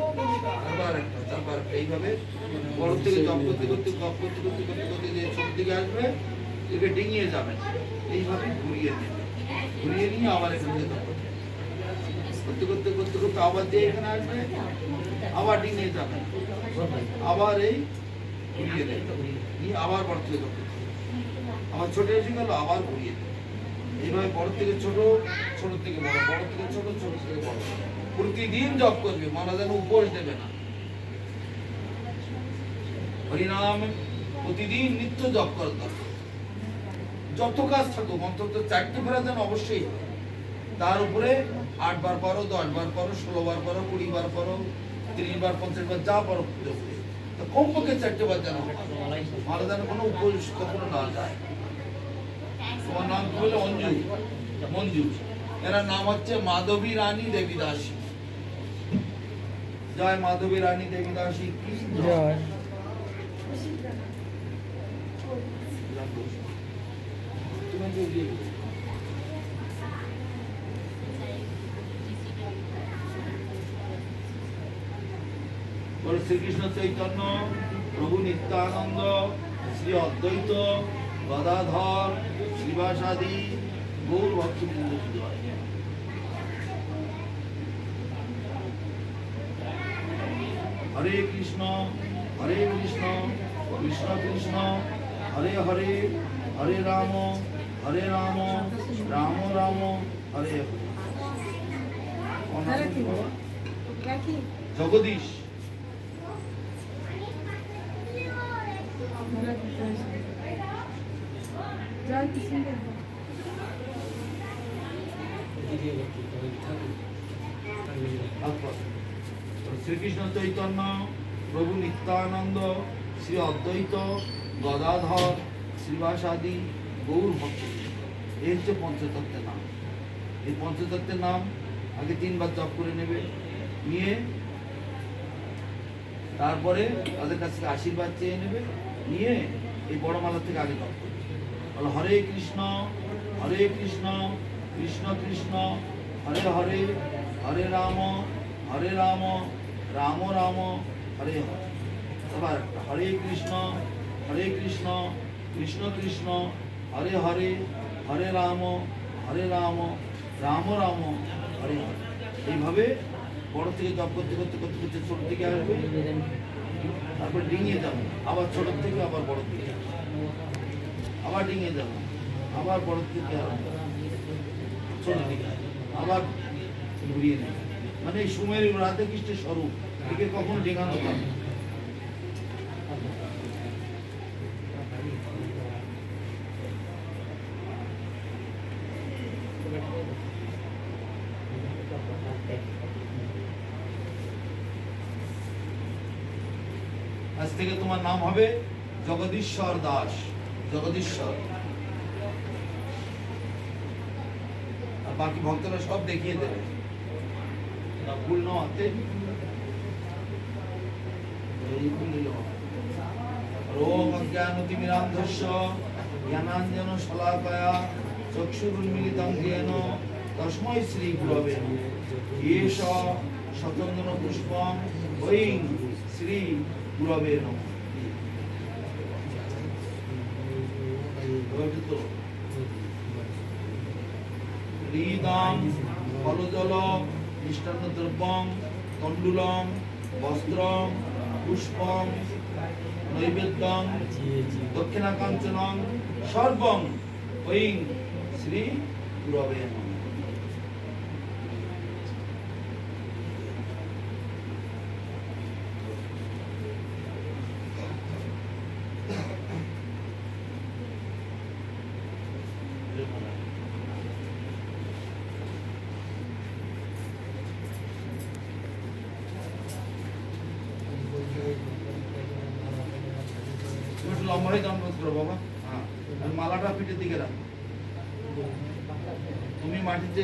তারপর এইভাবে বড় থেকে জপ করতে করতে যে ছোট দিকে আসবে, একে ডিঙিয়ে যাবেন, এইভাবে ঘুরিয়ে নেবে, ঘুরিয়ে নিয়ে আবার এখান থেকে জপ করতে করতে আবার দিয়ে এখানে আসবে, আবার ডিঙিয়ে যাবেন, আবার এই ঘুরিয়ে দেবে, নিয়ে আবার বড় থেকে জপ করতে, আবার ছোট এসে গেল, আবার ঘুরিয়ে দেবে। এইভাবে বড় থেকে ছোট, ছোট থেকে বড়, বড় থেকে ছোট, ছোট থেকে বড়, প্রতিদিন জপ করবে, মানা যেন উপোস দেবে না। হরিনাম প্রতিদিন নিত্য জপ করার দরকার। যত কাজ থাকুক অন্তত 4টে ফেরা যেন অবশ্যই, তার উপরে 8 বার পড়ো, 10 বার পড়ো, 16 বার পড়ো, 20 বার পড়ো, 30 বার, 50 বার, যা পড়ো কমপক্ষে 4টে বার যেন মানা যেন কোনো উপোস কখনো না যায়। তোমার নাম কি বলে? অঞ্জু, মঞ্জু। এনার নাম হচ্ছে মাধবী রানী দেবী দাসী। জয় মাধবী রানী দেবী দাসী কি জয়। শ্রীকৃষ্ণ চৈতন্য প্রভু নিত্যানন্দ শ্রী অদ্বৈত গদাধর শ্রীবাসাদি গৌর ভক্তবৃন্দ জয়। হরে কৃষ্ণ কৃষ্ণ কৃষ্ণ হরে হরে, হরে রাম রাম রাম হরে হরে। জগদীশ শ্রীকৃষ্ণ চৈতন্য প্রভু নিত্যানন্দ শ্রী অদ্বৈত গদাধর শ্রীবাসাদি গৌর ভক্ত, এই হচ্ছে পঞ্চতত্ত্বের নাম। এই পঞ্চতত্ত্বের নাম আগে 3 বার জপ করে নেবে, নিয়ে তারপরে তাদের কাছ থেকে আশীর্বাদ চেয়ে নেবে, নিয়ে এই বড় মালা থেকে আগে জপ করবে। বলো হরে কৃষ্ণ কৃষ্ণ কৃষ্ণ হরে হরে, হরে রাম রাম রাম হরে হরে। আবার হরে কৃষ্ণ কৃষ্ণ কৃষ্ণ হরে হরে, হরে রাম রাম রাম হরে হরে। এইভাবে বড় থেকে জপ করতে ছোট থেকে আসবে, তারপর ডিঙিয়ে যাবে, আবার ছোট থেকে আবার বড় থেকে, আবার ডিঙিয়ে যাবে, আবার বড় থেকে ছোট থেকে, আবার ঘুরিয়ে নেবে। মানে এই সময়ের রাধে কৃষ্ণের স্বরূপ, একে কখনো ডেঙানো যাবে না। আজ থেকে তোমার নাম হবে জগদীশ্বর দাস, জগদীশ্বর। আর বাকি ভক্তরা সব দেখিয়ে দেবে, ভুল না হাতে ওম অজ্ঞানতিমিরান্ধস্য জ্ঞানাঞ্জন শলাকয়া চক্ষুরুন্মিলিতং येन তস্मै শ্রী গুরবে নমঃ। এষ শতচন্দন পুষ্পং ঐং শ্রী গুরবে নমঃ। হৃদাং ফলজল মিষ্টান্ন দ্রব্যং তণ্ডুলং বস্ত্রং পুষ্পং নৈবেদ্যং দক্ষিণাকাঞ্চনং সর্বং ঐং শ্রী গুরবে নমঃ। লম্বাই দণ্ডবোধ করো বাবা। হ্যাঁ, আর মালাটা পিঠের দিকে রাখো। তুমি মাটিতে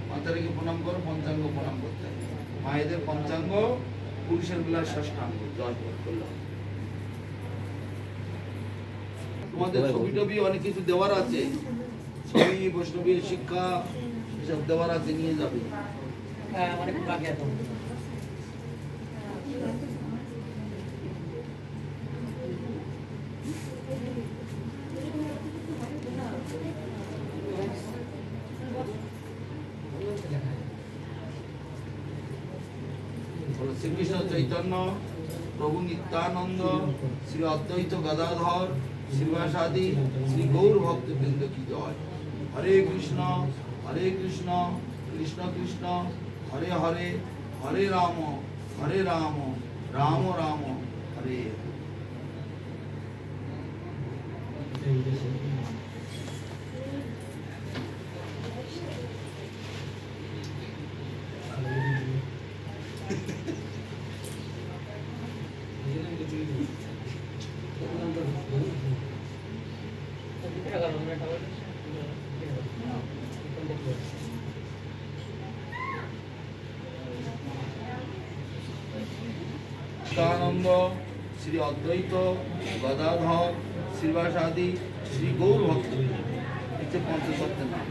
মাথা রেখে প্রণাম করো, পঞ্চাঙ্গ প্রণাম করতে হবে। মায়েদের পঞ্চাঙ্গ, পুরুষের বেলার ষষ্ঠাঙ্গ। জয় করলাম। তোমাদের ছবি টবি অনেক কিছু দেওয়ার আছে, ছবি বৈষ্ণবী শিক্ষা এসব দেওয়ার আছে, নিয়ে যাবে। হ্যাঁ, অনেক বাকি আছে। শ্রীকৃষ্ণ চৈতন্য প্রভু নিত্যানন্দ শ্রী অদ্বৈত গদাধর শ্রীবাসাদি শ্রী গৌর ভক্তবৃন্দ কি জয়। হরে কৃষ্ণ কৃষ্ণ কৃষ্ণ হরে হরে হরে রাম রাম রাম হরে। নিত্যানন্দ শ্রী অদ্বৈত গদাধর শ্রীবাসাদি শ্রী গৌর ভক্ত হচ্ছে পঞ্চতত্ত্বের নাম।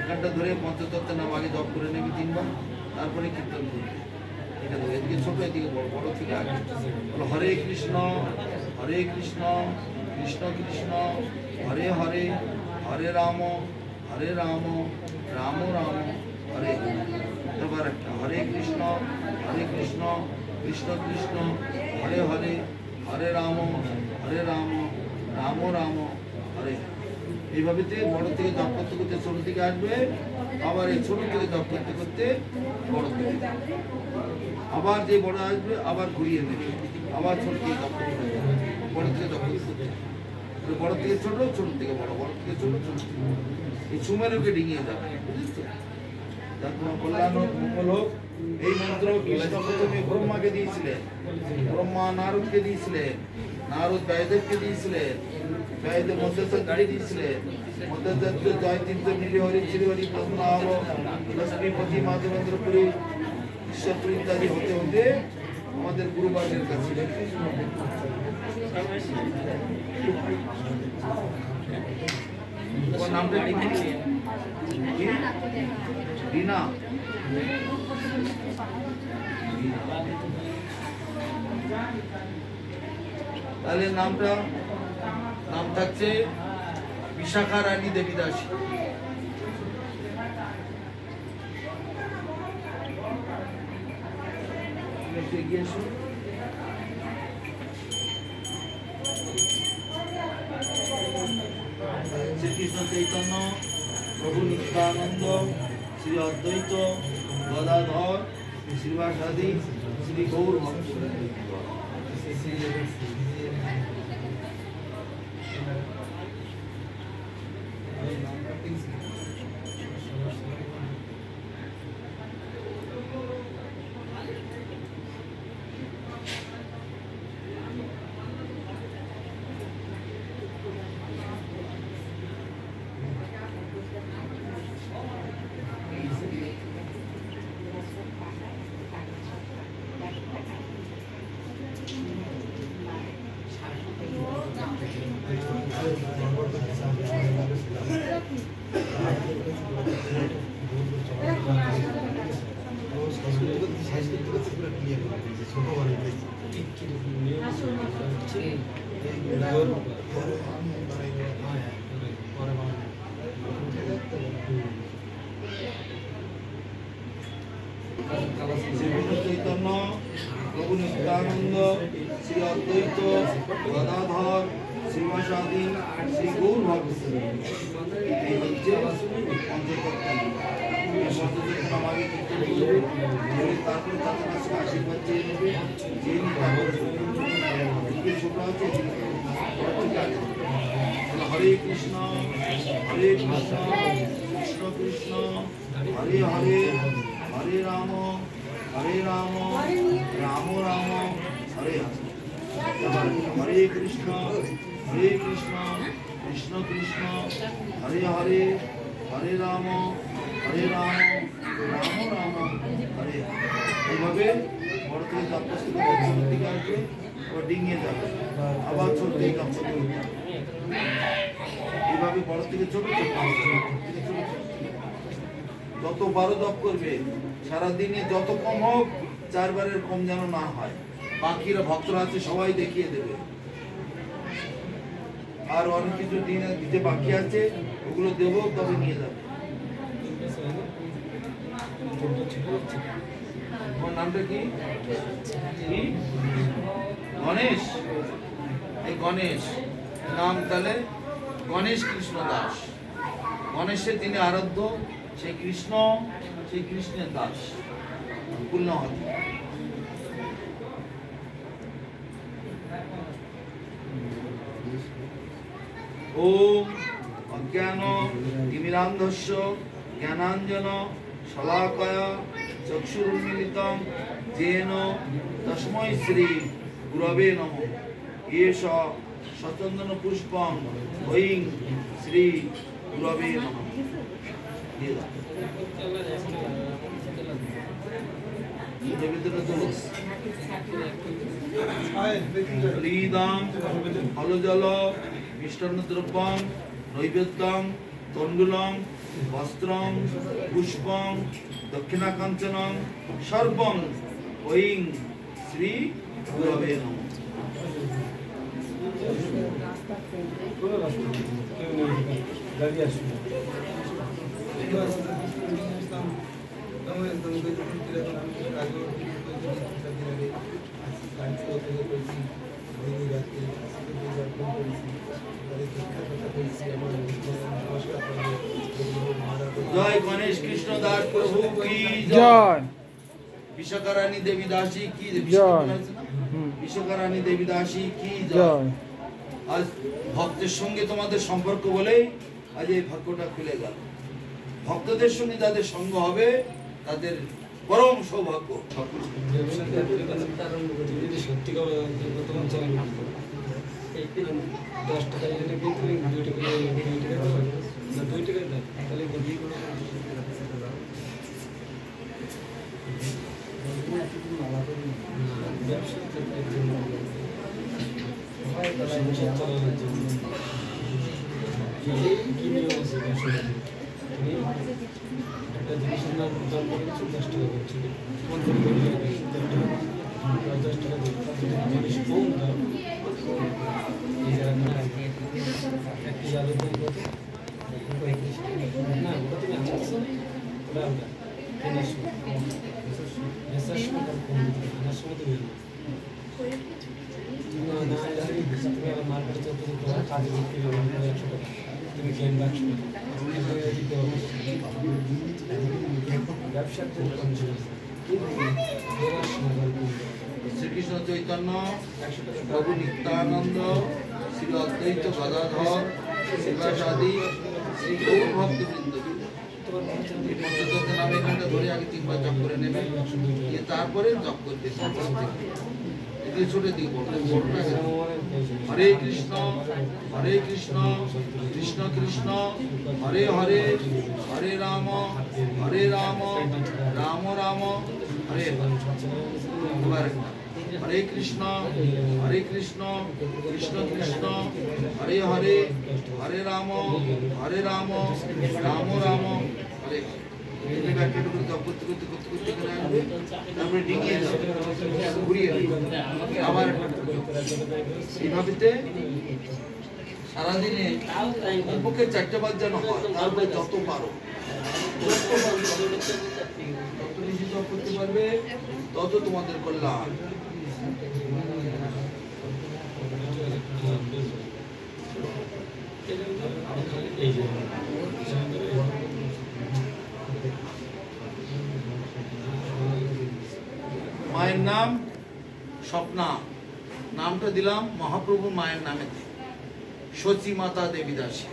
এখানটা ধরে পঞ্চতত্ত্বের নাম আগে জপ করে নেবে 3 বার, তারপরে কীর্তন করবে। এটা ধরে এদিকে ছোট এদিকে বড়, বড় থেকে আগে বলো হরে কৃষ্ণ কৃষ্ণ কৃষ্ণ হরে হরে হরে রাম রাম রাম হরে। এবার একটা হরে কৃষ্ণ কৃষ্ণ কৃষ্ণ হরে হরে হরে রাম রাম রাম হরে। এইভাবে বড় থেকে জপ করতে করতে ছোট থেকে আসবে, আবার এই ছোট থেকে জপ করতে করতে বড় থেকে, আবার যে বড় আসবে আবার ঘুরিয়ে নেবে, আবার ছোট থেকে জপ করতে বড় থেকে জপ করতে, বড় থেকে ছোট, ছোট থেকে বড়, বড় থেকে ছোট, ছোট থেকে এই সুমেরুকে ডিঙিয়ে যাবে। বুঝেছো? তোমার কল্যাণ হোক, মঙ্গল হোক। এই মন্ত্র কৃষ্ণ প্রথমে ব্রহ্মাকে দিয়েছিলেন, ব্রহ্মা নারদকে দিয়েছিলেন, নারদ ব্যায়দেবকে দিয়েছিলেন, ব্যায়দেব মধ্যাচার্যকে দিয়েছিলেন, মধ্যাচার্য জয় তীর্থ নীল হরি শ্রী হরি পদ্মনাভ লক্ষ্মীপতি মাধবেন্দ্রপুরী ঈশ্বরপুরী ইত্যাদি হতে হতে আমাদের গুরুবারের কাছে নামটা রিনা। তাহলে নাম থাকছে বিশাখা রানী দেবী দাসী। এগিয়ে এসো। শ্রীকৃষ্ণ চৈতন্য প্রভু নিত্যানন্দ শ্রী অদ্বৈত গদাধর শ্রীবাসাদি শ্রী গৌর ভক্ত। চৈতন্য প্রভু নিত্যানন্দ শ্রী অদ্বৈত গদাধর শ্রীবাসাদি শ্রী গৌর ভক্ত। এই হচ্ছে তারপরে তাদের কাছে আশীর্বাদ চেয়ে নেবে, ছোট আছে হরে কৃষ্ণ কৃষ্ণ কৃষ্ণ হরে হরে হরে রাম রাম রাম হরে হরে। হরে কৃষ্ণ কৃষ্ণ কৃষ্ণ হরে হরে হরে রাম রাম রাম হরে। এইভাবে বড় থেকে তপস্য করে ছোট দিকে আসবে, আবার ডিঙিয়ে যাবে, আবার ছোট থেকে তপস্য করতে হবে। এইভাবে বড় থেকে ছোট যত বারো জপ করবে সারাদিনে, যত কম হোক 4 বারের কম যেন না হয়। বাকিরা ভক্তরা আছে সবাই দেখিয়ে দেবে। আর অনেক কিছু দিতে বাকি আছে, ওগুলো দেবো, তবে নিয়ে যাবে। তোমার নামটা কি? গণেশ। এই গণেশ নাম তাহলে গণেশ কৃষ্ণ দাস। গণেশের তিনি আরাধ্য, সেই কৃষ্ণ, সেই কৃষ্ণের দাস পূর্ণ হবে। ওম অজ্ঞান তিমিরান্ধস্য জ্ঞানাঞ্জন শলাকয়া চক্ষুরুন্মিলিতং যেন তস্मै শ্রী গুরবে নমঃ। এষ সচন্দন পুষ্পং ঐং শ্রী গুরবে নমঃ। লীদাং ফলজল মিষ্টান্নদ্রব্যং নৈবেদ্যং তণ্ডুলং বস্ত্রং পুষ্পং দক্ষিণাকাঞ্চনং সর্বং ঐং শ্রী গুরবে নমঃ। জয় গণেশ কৃষ্ণ দাস প্রভু কি জয়। বিশ্বকা রানী দেবী দাসী কি জয়। বিশ্বকা রানী দেবী দাসী কি জয়। আজ ভক্তের সঙ্গে তোমাদের সম্পর্ক বলেই আজ এই ভাগ্যটা খুলে গেল। ভক্তদের সঙ্গে যাদের সঙ্গ হবে তাদের পরম সৌভাগ্য। সত্যি কথা 10 টাকা যদি 2 টাকা দেয় তাহলে একটা জিনিসের নাম দাম বলেছে 10 টাকা বলছে 10 টাকা জিনিস কম দাম এই জায়গায় একটি আলু কম কত না ওটা তুমি আনছো ওটা ওটা মেসার সময় কম আনার সময় তো বেরো না না তুমি আবার মার্কেটে চলতে তোমার কাজে বিক্রি হবে 100 টাকা তুমি কেন রাখছো ব্যবসার জন্য শ্রীকৃষ্ণ চৈতন্য প্রভু নিত্যানন্দ শ্রী অদ্বৈত গদাধর শিবাসাদি শ্রী গৌর ভক্তবৃন্দ নাম এখানটা ধরে আগে 3 বার জপ করে নেবেন, তারপরে জপ করতে ছোটের দিকে হরে কৃষ্ণ কৃষ্ণ কৃষ্ণ হরে হরে হরে রাম রাম রাম হরে হরে কৃষ্ণ কৃষ্ণ কৃষ্ণ হরে হরে হরে রাম রাম রাম হরে। তারপরে ডিঙিয়ে ঘুরিয়ে আবার এইভাবে সারাদিনে কমপক্ষে 4টে বার যেন হয়। তারপরে যত পারো যত বেশি জপ করতে পারবে তত তোমাদের কল্যাণ। মায়ের নাম স্বপ্না, নামটা দিলাম মহাপ্রভুর মায়ের নামে, সচী মাতা দেবী দাসী।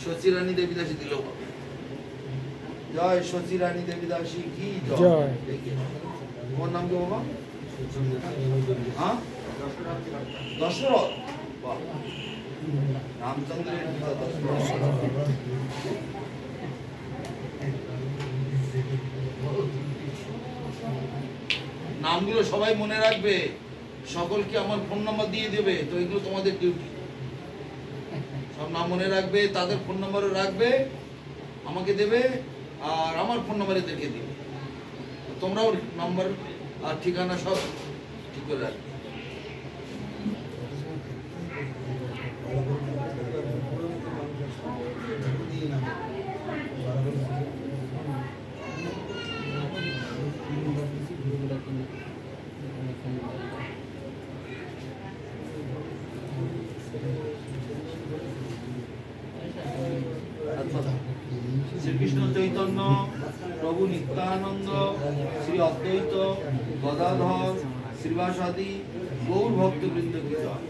সচী রানী দেবী দাসী দিল। জয় সচী রানী দেবী দাসী কি জয়। তোমার নাম কি বাবা? হ্যাঁ, দশরথ। রামচন্দ্রের নামগুলো সবাই মনে রাখবে, সকলকে আমার ফোন নাম্বার দিয়ে দেবে, তো এগুলো তোমাদের ডিউটি। সব নাম মনে রাখবে, তাদের ফোন নাম্বারও রাখবে, আমাকে দেবে, আর আমার ফোন নাম্বার এদেরকে দিবে। তোমরাও নাম্বার আর ঠিকানা সব ঠিক করে রাখবে। প্রভু নিত্যানন্দ শ্রী অদ্বৈত গদাধর শ্রীবাসাদি গৌর ভক্তবৃন্দ কি জয়।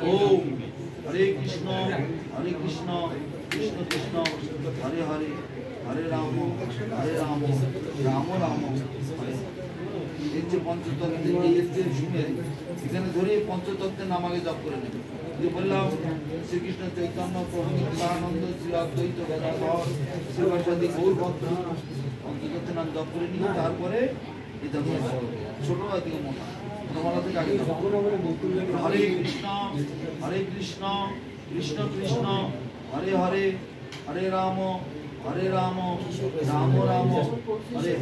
ওম হরে কৃষ্ণ কৃষ্ণ কৃষ্ণ হরে হরে হরে রাম রাম রাম হরে। এই যে পঞ্চতত্ত্বের শুনে এখানে ধরে পঞ্চতত্ত্বের নাম আগে জপ করে নেবে। যে বললাম শ্রীকৃষ্ণ চৈতন্য প্রভু নিত্যানন্দ শ্রী অদ্বৈত গদাধর শ্রীবাসাদি গৌর ভক্ত পঞ্চতত্ত্বের নাম জপ করে নিয়ে তারপরে এটা ছোট থেকে মোটা মালা থেকে আগে হরে কৃষ্ণ কৃষ্ণ কৃষ্ণ হরে হরে হরে রাম রাম রাম হরে।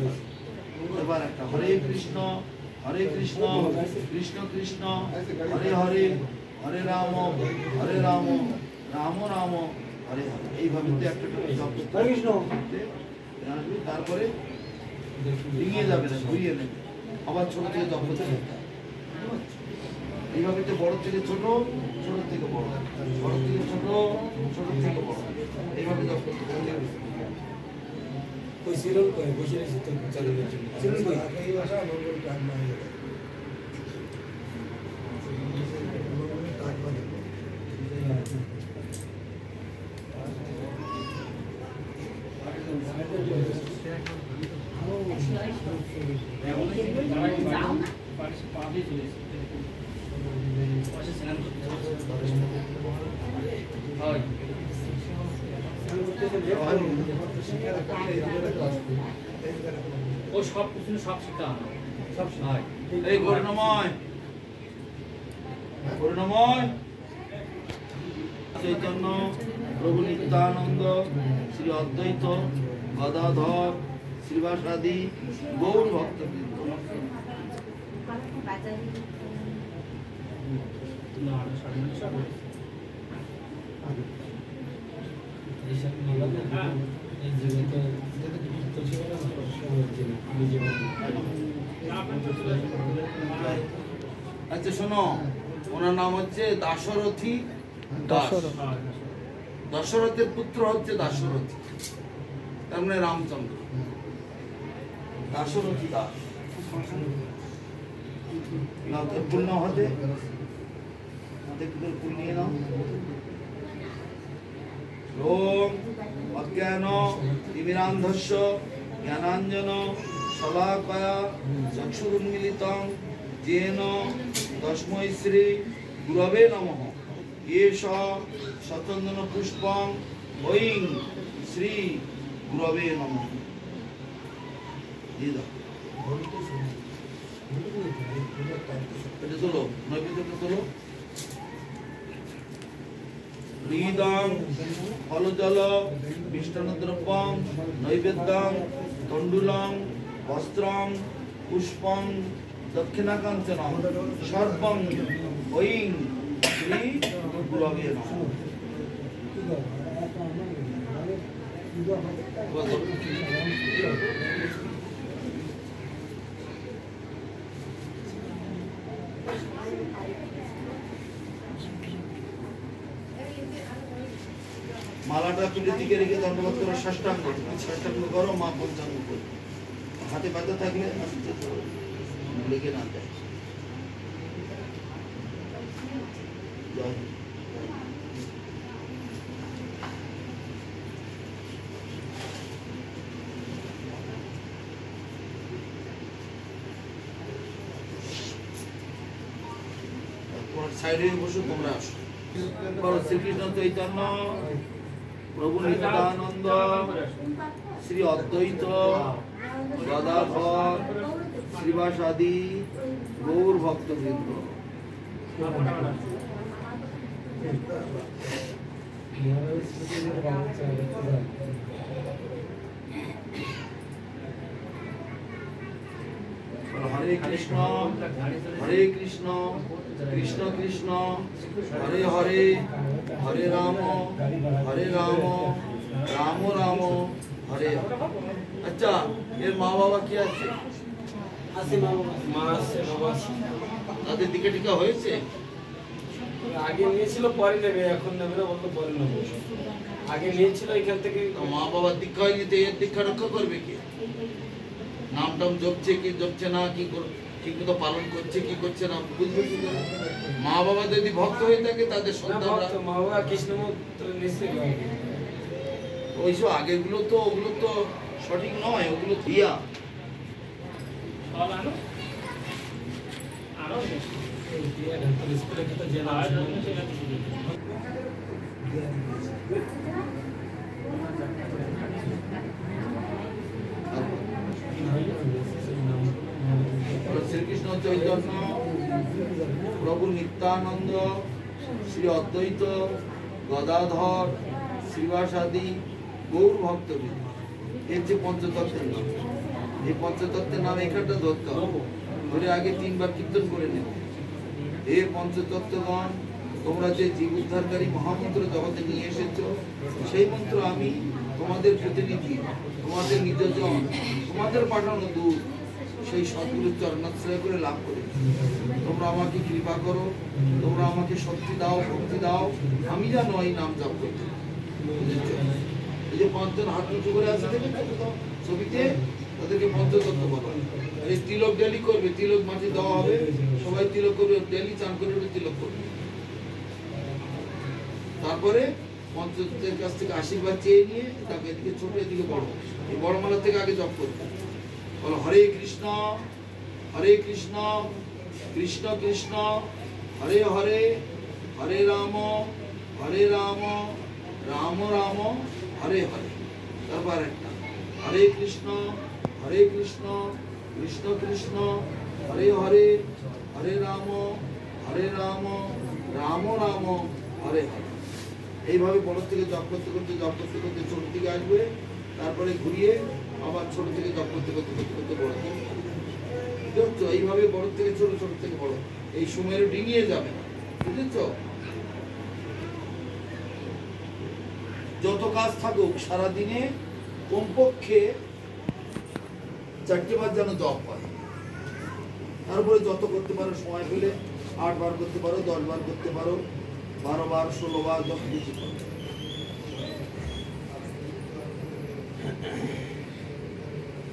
এবার একটা হরে কৃষ্ণ কৃষ্ণ কৃষ্ণ হরে হরে হরে রাম রাম রাম হরে হরে। এইভাবে তো একটা তারপরে ডিঙিয়ে যাবে না, ঘুরিয়ে নেবে, আবার ছোট থেকে জপ করতে হবে। এইভাবে তো বড় থেকে ছোট, ছোট থেকে বড়, বড় থেকে ছোট, ছোট থেকে বড়, এইভাবে জপ করতে হবে। कोई सीरियल कोई बসে আছে তো চলে যাচ্ছে सीरियल कोई এই ভাষা বলবো কাজ না হয়ে যাবে কাজ মানে ও সব কিছু সব শিক্ষা সব হয়। এই করুণাময় চৈতন্য প্রভু নিত্যানন্দ শ্রী অদ্বৈত গদাধর শ্রীবাসাদি গৌর ভক্তবৃন্দ আচ্ছা শোনো, ওনার নাম হচ্ছে দাশরথী দাস। দশরথের পুত্র হচ্ছে দাশরথী, তার মানে রামচন্দ্র। দাশরথী দাস পূর্ণ হতে ফুল নিয়ে নাও। ওম অজ্ঞান তিমিরান্ধস্য জ্ঞানাঞ্জন শলাকয়া চক্ষুরুন্মিলিতং येन तस्मै श्री गुरवे नमः। एष सचन्दन पुष्पं ऐं श्री गुरवे नमः। এটা তোলো, নৈবেদ্যটা তোলো। হৃদং ফলজল মিষ্টান্নদ্রব্যং নৈবেদ্যং তণ্ডুলং বস্ত্রং পুষ্পং দক্ষিণাকাঞ্চনং সর্বং ঐং শ্রী গুরবে নমঃ। মালাটা তুলে দিকে রেখে দণ্ডবোধ করো, ষষ্ঠাঙ্গ করো, মা পঞ্চাঙ্গ করো। হাতে ব্যথা থাকলে লেগে না যায়। সাইডে বসে তোমরা আসো। শ্রীকৃষ্ণ চৈতন্য প্রভু নিত্যানন্দ শ্রী অদ্বৈত গদাধর শ্রীবাসাদি গৌর ভক্তবৃন্দ। হরে কৃষ্ণ কৃষ্ণ কৃষ্ণ হরে হরে হরে রাম রাম রাম হরে। আচ্ছা, এর মা বাবা কি আছে? তাদের দিকে টিকা হয়েছে? আগে নিয়েছিল, পরে নেবে, এখন নেবে না, বলতো পরে নেবে। আগে নিয়েছিল এখান থেকে। মা বাবার দীক্ষা হয়নি তো এর দীক্ষা রক্ষা করবে কি? নাম টাম জপছে কি জপছে না, ঠিক মতো পালন করছে কি করছে না, বুঝবে কি করে? মা বাবা যদি ভক্ত হয়ে থাকে তাদের সন্তানরা মা বাবা কৃষ্ণ মন্ত্র নিশ্চয়ই ওইসব আগেগুলো তো ওগুলো তো সঠিক নয়, ওগুলো দিয়া সব আনো আনো স্কুলে কিন্তু যে নাম আর ছিল, সেটা তো বুঝি। শ্রীকৃষ্ণ চৈতন্য প্রভু নিত্যানন্দ শ্রী অদ্বৈত গদাধর শ্রীবাসাদি গৌর ভক্তবৃন্দ, এর যে পঞ্চতত্ত্বের নাম, এই পঞ্চতত্ত্বের নাম এখানটা ধরতে হবে, ধরে আগে 3 বার কীর্তন করে নেব। হে পঞ্চতত্ত্বগণ, তোমরা যে জীব উদ্ধারকারী মহামন্ত্র জগতে নিয়ে এসেছো, সেই মন্ত্র আমি তোমাদের প্রতিনিধি, তোমাদের নিজজন, তোমাদের পাঠানো দূত, সেই সদ্গুরুর চরণাশ্রয় করে লাভ করেছি। তোমরা আমাকে কৃপা করো, তোমরা আমাকে শক্তি দাও, ভক্তি দাও, আমি যেন এই নাম জপ করতে। বুঝেছো? এই যে 5 জন হাত উঁচু করে আছে দেখেছো তো ছবিতে, তাদেরকে পঞ্চতত্ত্ব বলা হয়। আর এই তিলক ডেলি করবে, তিলক মাটি দেওয়া হবে, সবাই তিলক করবে, ডেলি চান করে তিলক করবে। তারপরে পঞ্চতত্ত্বের কাছ থেকে আশীর্বাদ চেয়ে নিয়ে তাকে এদিকে ছোট এদিকে বড়, এই বড় মালা থেকে আগে জপ করবে। বলো হরে কৃষ্ণ কৃষ্ণ কৃষ্ণ হরে হরে, হরে রাম রাম রাম হরে হরে। তারপর একটা হরে কৃষ্ণ কৃষ্ণ কৃষ্ণ হরে হরে, হরে রাম রাম রাম হরে হরে। এইভাবে বড় থেকে জপ করতে করতে ছোট থেকে আসবে, তারপরে ঘুরিয়ে আবার ছোট থেকে জপ করতে করতে বড় থেকে। বুঝছো? এইভাবে বড় থেকে ছোট, ছোট থেকে বড়, এই সময়ের ডিঙিয়ে যাবে না। বুঝেছো? যত কাজ থাকুক সারাদিনে কমপক্ষে 4টে বার যেন জপ হয়। তারপরে যত করতে পারো, সময় পেলে 8 বার করতে পারো, 10 বার করতে পারো, 12 বার, 16 বার, যত কিছু করো।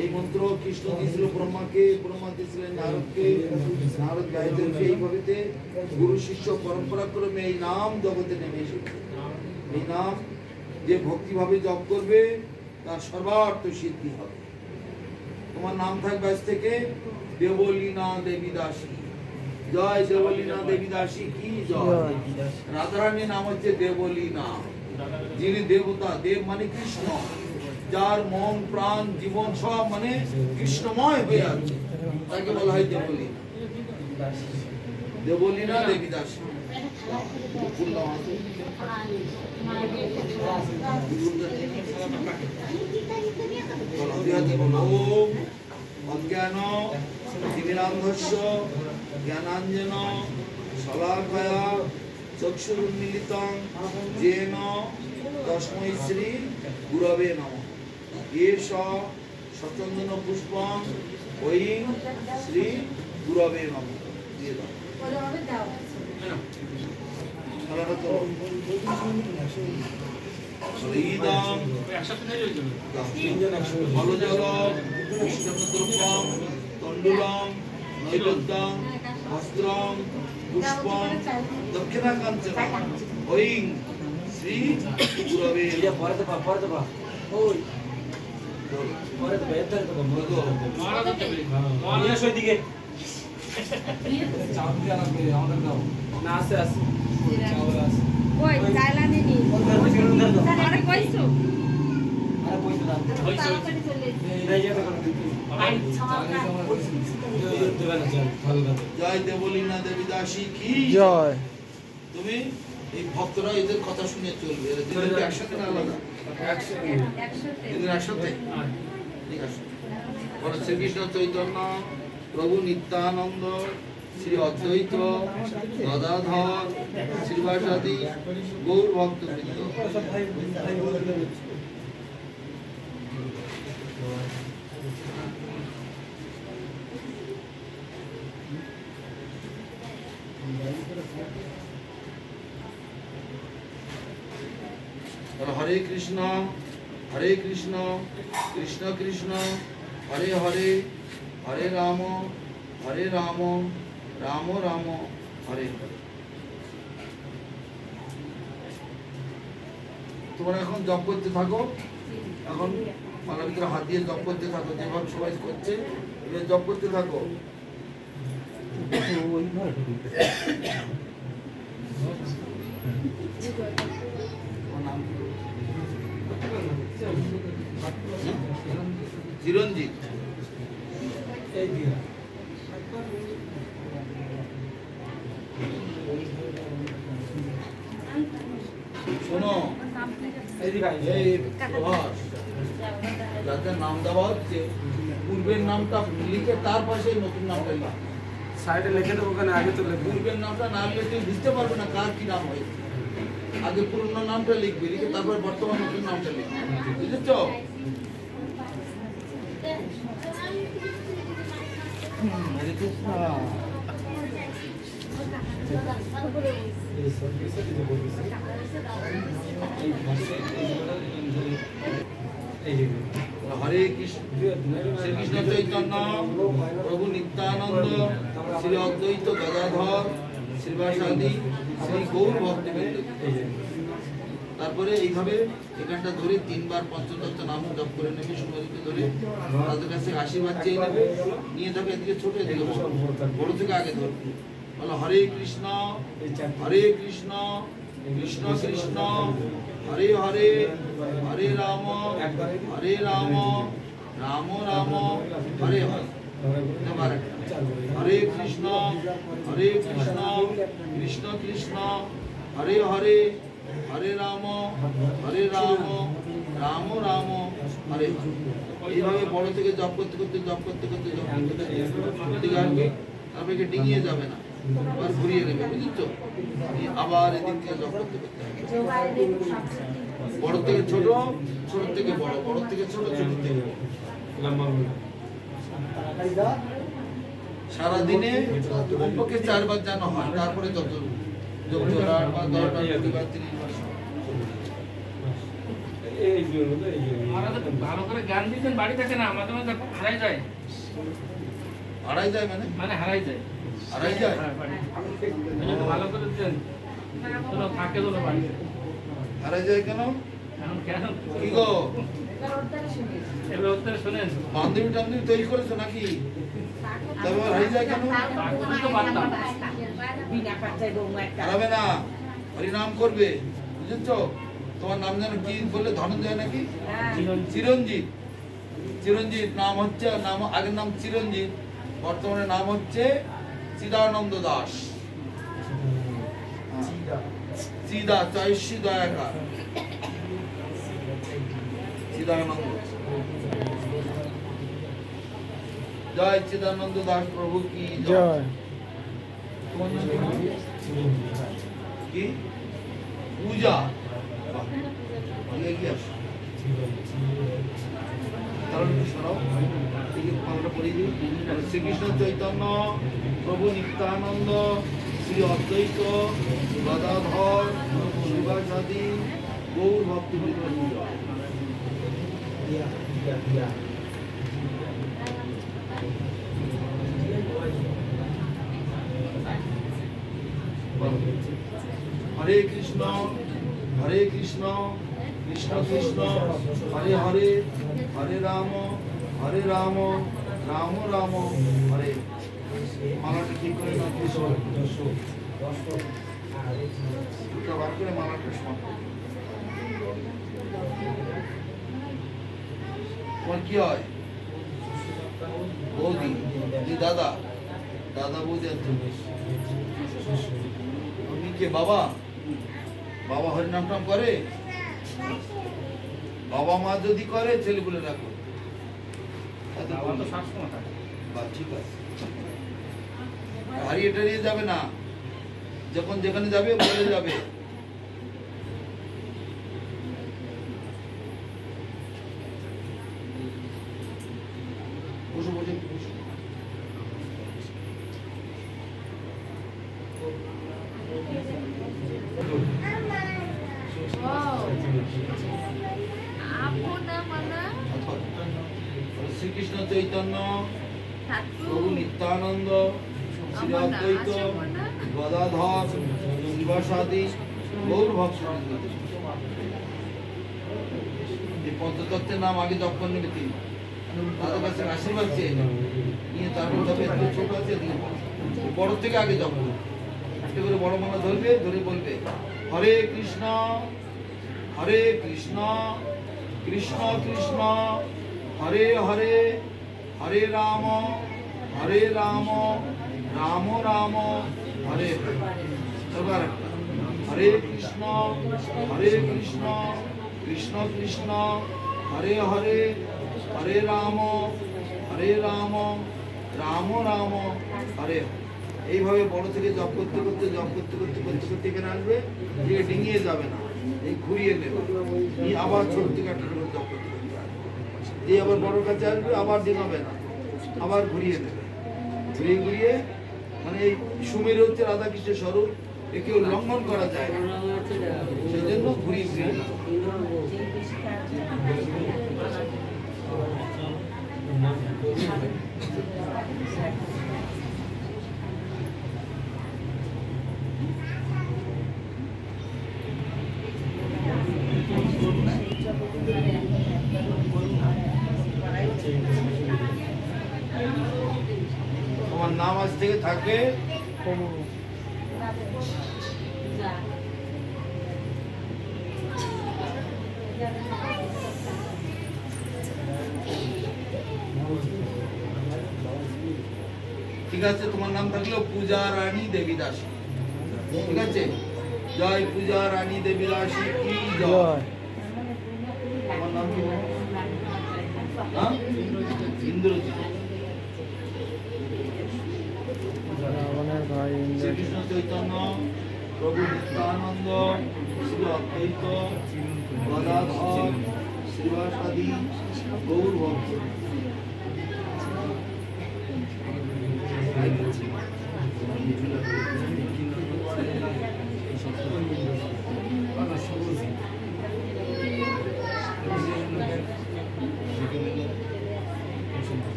এই মন্ত্র কৃষ্ণ দিয়েছিল ব্রহ্মাকে, ব্রহ্মা দিয়েছিলেন নারদকে, নারদ গাইতেনকে। এইভাবে গুরু শিষ্য পরম্পরা ক্রমে এই নাম জগতে নেমে এসেছে। এই নাম যে ভক্তিভাবে জপ করবে তার সর্বার্থ সিদ্ধি হবে। তোমার নাম থাকবে আজ থেকে দেবলীনা দেবী দাসী। জয় দেবলীনা দেবী দাসী কি জয়। রাধারানীর নাম হচ্ছে দেবলীনা, যিনি দেবতা, দেব মানে কৃষ্ণ, যার মন প্রাণ জীবন সব মানে কৃষ্ণময় হয়ে আছে, তাকে বলা হয় দেবলীনা। দেবলীনা দেবী দাসী। অজ্ঞান তিমিরান্ধস্য জ্ঞানাঞ্জন শলাকয়া চক্ষুরুন্মিলিতং যেন তস্मै শ্রী গুরবে নমঃ। এষ সচন্দন পুষ্পং ঐং শ্রী গুরবে নমঃ। দিয়ে দাও। শ্রীদাম ফলজলম কৃষ্ণদ্রব্যম তণ্ডুলম নৈবেদ্যং বস্ত্রং পুষ্পং দক্ষিণাকাঞ্চনম ঐং শ্রী গুরবে নমঃ। জয় দেবলীনা দেবী দাসী কি জয়। তুমি এই ভক্তরা এদের কথা শুনে চলবে, এদের একসাথে না আলাদা? একসাথে। ঠিক আছে। বলো শ্রীকৃষ্ণ চৈতন্য প্রভু নিত্যানন্দ শ্রী অদ্বৈত গদাধর শ্রীবাসাদি গৌর ভক্তবৃন্দ। হরে কৃষ্ণ কৃষ্ণ কৃষ্ণ হরে হরে হরে রাম রাম রাম হরে হরে। তোমরা এখন জপ করতে থাকো, এখন মালার ভিতরে হাত দিয়ে জপ করতে থাকো, যেভাবে সবাই করছে এভাবে জপ করতে থাকো। চিরঞ্জিত শোনো, এই প্রভাস যাদের নাম দেওয়া হচ্ছে পূর্বের নামটা লিখে তার পাশে নতুন নামটা লিখে সাইডে লিখে দেবো, ওখানে আগে তো লিখবো। পূর্বের নামটা না লিখে তুমি বুঝতে পারবে না কার কি নাম হয়েছে। আগে পুরনো নামটা লিখবে, লিখে তারপর বর্তমান নতুন নামটা লিখবে, বুঝেছ? হরে কৃষ্ণ। হরে কৃষ্ণ। শ্রীকৃষ্ণ চৈতন্য প্রভু নিত্যানন্দ শ্রী অদ্বৈত গদাধর শ্রীবাসাদি শ্রী গৌর ভক্তবৃন্দ। তারপরে এইভাবে এখানটা ধরে 3 বার পঞ্চতত্ত্ব নাম জপ করে নেবে, সুন্দরীকে ধরে তাদের কাছে আশীর্বাদ চেয়ে নেবে, নিয়ে যাবে এদিকে ছোট, এদিকে বড় থেকে আগে ধরবে। বলো হরে কৃষ্ণ কৃষ্ণ কৃষ্ণ হরে হরে হরে রাম রাম রাম হরে হরে। হরে কৃষ্ণ কৃষ্ণ কৃষ্ণ হরে হরে হরে রাম রাম রাম হরে হরে। এইভাবে বড় থেকে জপ করতে করতে জপ করতে করতে জপ করতে দিকে আসবে, তারপরে একে ডিঙিয়ে যাবে না, আবার ঘুরিয়ে নেবে, বুঝেছো? আবার এদিক থেকে জপ করতে করতে বড় থেকে ছোট, ছোট থেকে বড়, বড় থেকে ছোট, ছোট থেকে সারাদিনে কমপক্ষে 4 বার যেন হয়, তারপরে যত যোগ 8 বার 10 বার 20 বার 30 বার। ভালো করে জ্ঞান দিচ্ছেন, বাড়ি থাকে না, মাঝে মাঝে হারাই যায়। হারাই যায় মানে হারাই যায়, হারাই যায়। হ্যাঁ, বাড়ি। এই জন্য ভালো করে দেন, তোরা থাকে তোরা বাড়িতে। হারাই যায় কেন? এখন কেন কি গো, এবার উত্তর শোনেন। বান্ধবী টান্ধবী তৈরি করেছো নাকি? তারপর হারিয়ে যায় কেন? তো পারতাম। হারাবে না, হরিনাম করবে, বুঝেছো? তোমার নাম যেন কি বললে, ধনঞ্জয় নাকি? চিরঞ্জিত। চিরঞ্জিত নাম হচ্ছে, নাম আগের নাম চিরঞ্জিত, বর্তমানে নাম হচ্ছে চিদানন্দ দাস। চিদা চয়সী দয়াকার, চিদানন্দ। জয় চিদানন্দ দাস প্রভু কি জয়। তোমার নাম কি? পূজা। এগিয়ে আসো, তাহলে একটু শোনাও, আমরা পড়ি দিই। শ্রীকৃষ্ণ চৈতন্য প্রভু নিত্যানন্দ শ্রী অদ্বৈত গদাধর শিবাসাদি গৌর ভক্তবৃন্দ জয়। হরে কৃষ্ণ কৃষ্ণ কৃষ্ণ হরে হরে হরে রাম রাম রাম হরে। মালাটা ঠিক করে নাও, দুটো বার করে মালাটা সমান। তোমার কি হয়? বৌদি, দাদা, দাদা বৌদি আর তুমি কে? বাবা, বাবা হরিনাম টাম করে? বাবা মা যদি করে, ছেলেগুলো রাখো। ঠিক আছে, হারিয়ে টারিয়ে যাবে না, যখন যেখানে যাবে বলে যাবে। বসো বসে বসো। শ্রীকৃষ্ণ চৈতন্য প্রভু নিত্যানন্দ শ্রী অদ্বৈত গদাধর শিবাসাদি গৌর ভক্তবৃন্দ। এই পঞ্চতত্ত্বের নাম আগে জপ করে নেবে তিনি, তাদের কাছে আশীর্বাদ চেয়ে নিয়ে তারপর যবে ছোট আছে দিয়ে বড় থেকে আগে জপ করবে। একটা করে বড় মালা ধরবে, ধরে বলবে হরে কৃষ্ণ কৃষ্ণ কৃষ্ণ হরে হরে, হরে রাম রাম রাম হরে হরে। এবার হরে কৃষ্ণ কৃষ্ণ কৃষ্ণ হরে হরে, হরে রাম রাম রাম হরে হরে। এইভাবে বড় থেকে জপ করতে করতে এখানে আসবে, যে ডিঙিয়ে যাবে না, এই ঘুরিয়ে নেবে, আবার ছোট থেকে একটা জপ করতে করতে আসবে, দিয়ে আবার বড় কাছে আসবে, আবার ডিঙাবে না, আবার ঘুরিয়ে নেবে, ঘুরিয়ে মানে এই সুমেরু হচ্ছে রাধা কৃষ্ণের স্বরূপ, একে লঙ্ঘন করা যায় না, সেই জন্য ঘুরিয়ে না। তোমার নাম আজ থেকে থাকবে ঠিক আছে। তোমার নাম থাকলো পূজা রানী দেবী দাসী, ঠিক আছে। জয় পূজা রানী দেবী দাসী কি জয়। তোমার নাম কি? ইন্দ্রজিৎ। শ্রীকৃষ্ণ চৈতন্য প্রভু নিত্যানন্দ শ্রী অদ্বৈত গদাধর শিবাসাদি গৌর ভক্ত।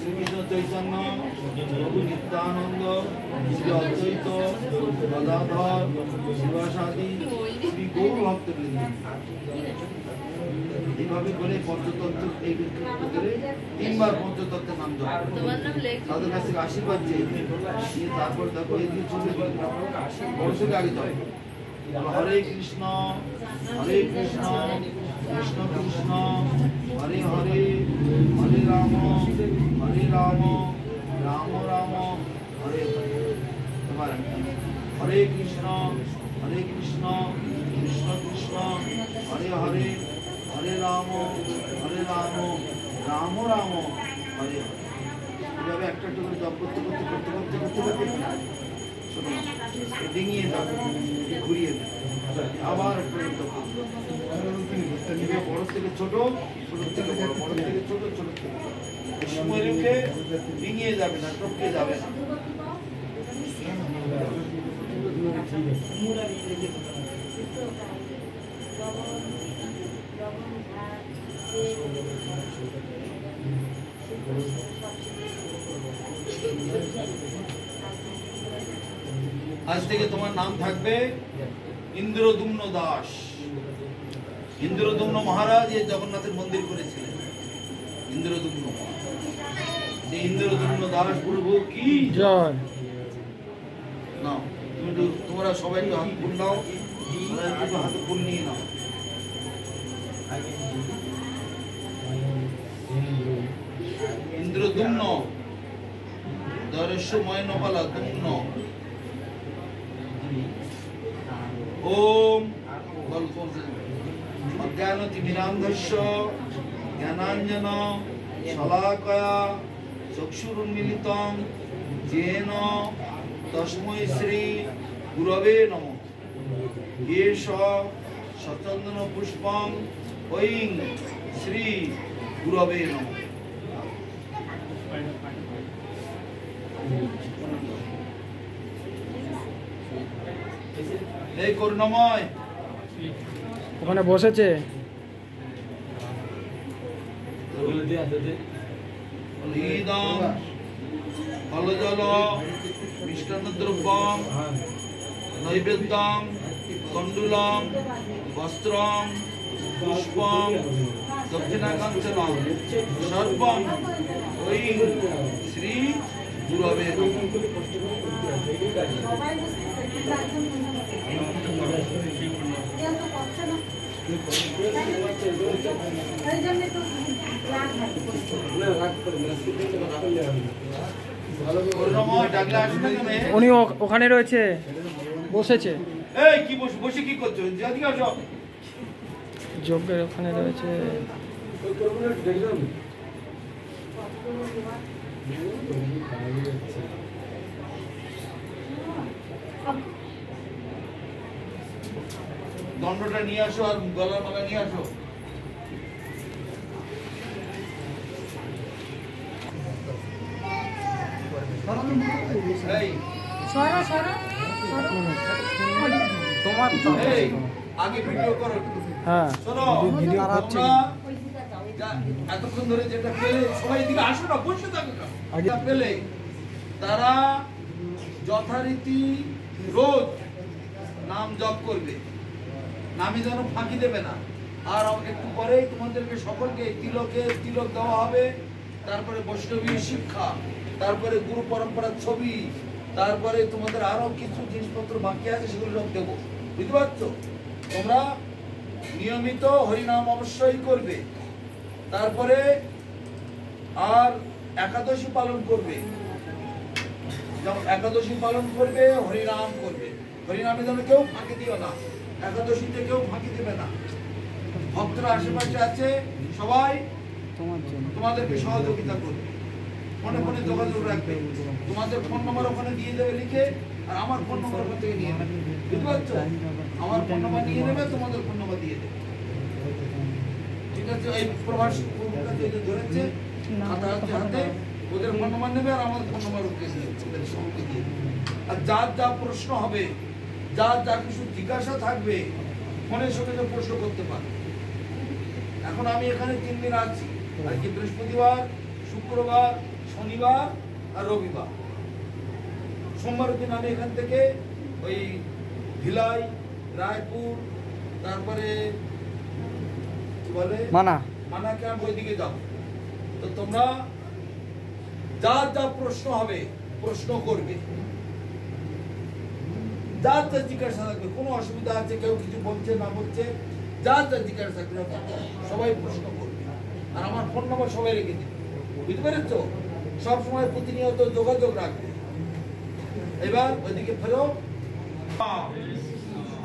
শ্রীকৃষ্ণ চৈতন্য প্রভু নিত্যানন্দ শ্রী অদ্বৈত গদাধর শিবাসাদি শ্রী গৌর ভক্তবৃন্দ। এইভাবে করে পঞ্চতত্ত্ব এই করে তিনবার পঞ্চতত্ত্বের নাম জপ, তাদের কাছ থেকে আশীর্বাদ চেয়ে তারপর দেখো এই দিয়ে চলে বড় থেকে আগে জয়। হরে কৃষ্ণ কৃষ্ণ কৃষ্ণ হরে হরে, হরে রাম রাম রাম হরে হরে। হরে কৃষ্ণ কৃষ্ণ কৃষ্ণ হরে হরে, হরে রাম রাম রাম হরে হরে। এভাবে একটা একটা করে জপ করতে শোনো, ডিঙিয়ে যাবে, ঘুরিয়ে দেবে, আবার একটা বড় থেকে ছোট, ছোট থেকে বড়, বড় থেকে ছোট, ছোট থেকে সময়কে ডিঙিয়ে যাবে না, টপকে যাবে না। আজ থেকে তোমার নাম থাকবে ইন্দ্রদুম্ন দাস। ইন্দ্রদুম্ন মহারাজ এই জগন্নাথের মন্দির করেছিলেন। ইন্দ্রদুম্ন, যে ইন্দ্রদুম্ন দাস প্রভু কি জয়। নাও তোমরা সবাই একটু হাত ফুল নাও, একটু হাতে ফুল নিয়ে নাও। ইন্দ্রদুম্ন দরস্যময় নবালা দুম্ন। ওম অজ্ঞানতিমিরান্ধস্য জ্ঞানাঞ্জন শলাকয়া চক্ষুরুন্মিলিতং येन तस्मै श्री गुरवे नमः। एष सचन्दन पुष्पं ऐं श्री गुरवे नमः। এই করুণাময় ওখানে বসেছে। ইদং ফলজল মিষ্টান্নদ্রব্যং নৈবেদ্যং তণ্ডুলং বস্ত্রং পুষ্পং দক্ষিণাকাঞ্চনং সর্বং ঐং শ্রী গুরবে নমঃ। উনি ওখানে রয়েছে, বসেছে। এই কি বসে কি করছো? এদিকে আসো। যজ্ঞের ওখানে রয়েছে। দণ্ডটা নিয়ে আসো আর গলার মালা নিয়ে আসো। এই এই আগে ভিডিও করো। হ্যাঁ, শোনো, ভিডিও হচ্ছে। এতক্ষণ ধরে যেটা পেলে সবাই এদিকে আসো না, বসে থাকো না। আগে পেলে তারা যথারীতি রোজ নাম জপ করবে, নামে যেন ফাঁকি দেবে না। আর একটু পরেই তোমাদেরকে সকলকে তিলক দেওয়া হবে। তারপরে বৈষ্ণবী শিক্ষা, তারপরে গুরু পরম্পরার ছবি, তারপরে তোমাদের আরো কিছু জিনিসপত্র বাকি আছে, সেগুলো সব দেবো। বুঝতে পারছো? তোমরা নিয়মিত হরিনাম অবশ্যই করবে। তারপরে আর একাদশী পালন করবে। যখন একাদশী পালন করবে হরিনাম করবে। হরিনামে যেন কেউ ফাঁকি দিও না, একাদশীতে কেউ ফাঁকি দেবে না। ভক্তরা আশেপাশে আছে, সবাই তোমাদেরকে সহযোগিতা করবে। ফোনে ফোনে যোগাযোগ রাখবে। তোমাদের ফোন নম্বর ওখানে দিয়ে দেবে লিখে, আর আমার ফোন নম্বর ওখান থেকে নিয়ে নেবে। বুঝতে পারছো? আমার ফোন নম্বর নিয়ে নেবে, তোমাদের ফোন নম্বর দিয়ে দেবে। ঠিক আছে? এই প্রবাস ধরেছে হাতে হাতে ওদের ফোন নম্বর নেবে, আর আমাদের ফোন নম্বর ওকে দিয়ে দেবে। আর যার যা প্রশ্ন হবে, যার যা কিছু জিজ্ঞাসা থাকবে, ফোনের সঙ্গে প্রশ্ন করতে পারবে। এখন আমি এখানে 3 দিন আছি, আর কি বৃহস্পতিবার, শুক্রবার, শনিবার আর রবিবার। সোমবারের দিন আমি এখান থেকে ওই ভিলাই, রায়পুর, তারপরে কি বলে মানা ক্যাম্প, ওইদিকে যাবো। তো তোমরা যার যা প্রশ্ন হবে প্রশ্ন করবে, যার যা জিজ্ঞাসা থাকবে, কোনো অসুবিধা আছে, কেউ কিছু বলছে না বলছে, যার যা জিজ্ঞাসা থাকবে সবাই প্রশ্ন করবে। আর আমার ফোন নম্বর সবাই রেখে দিবে। বুঝতে পেরেছো? সবসময় প্রতিনিয়ত যোগাযোগ রাখবে। এবার ওইদিকে ফেরো,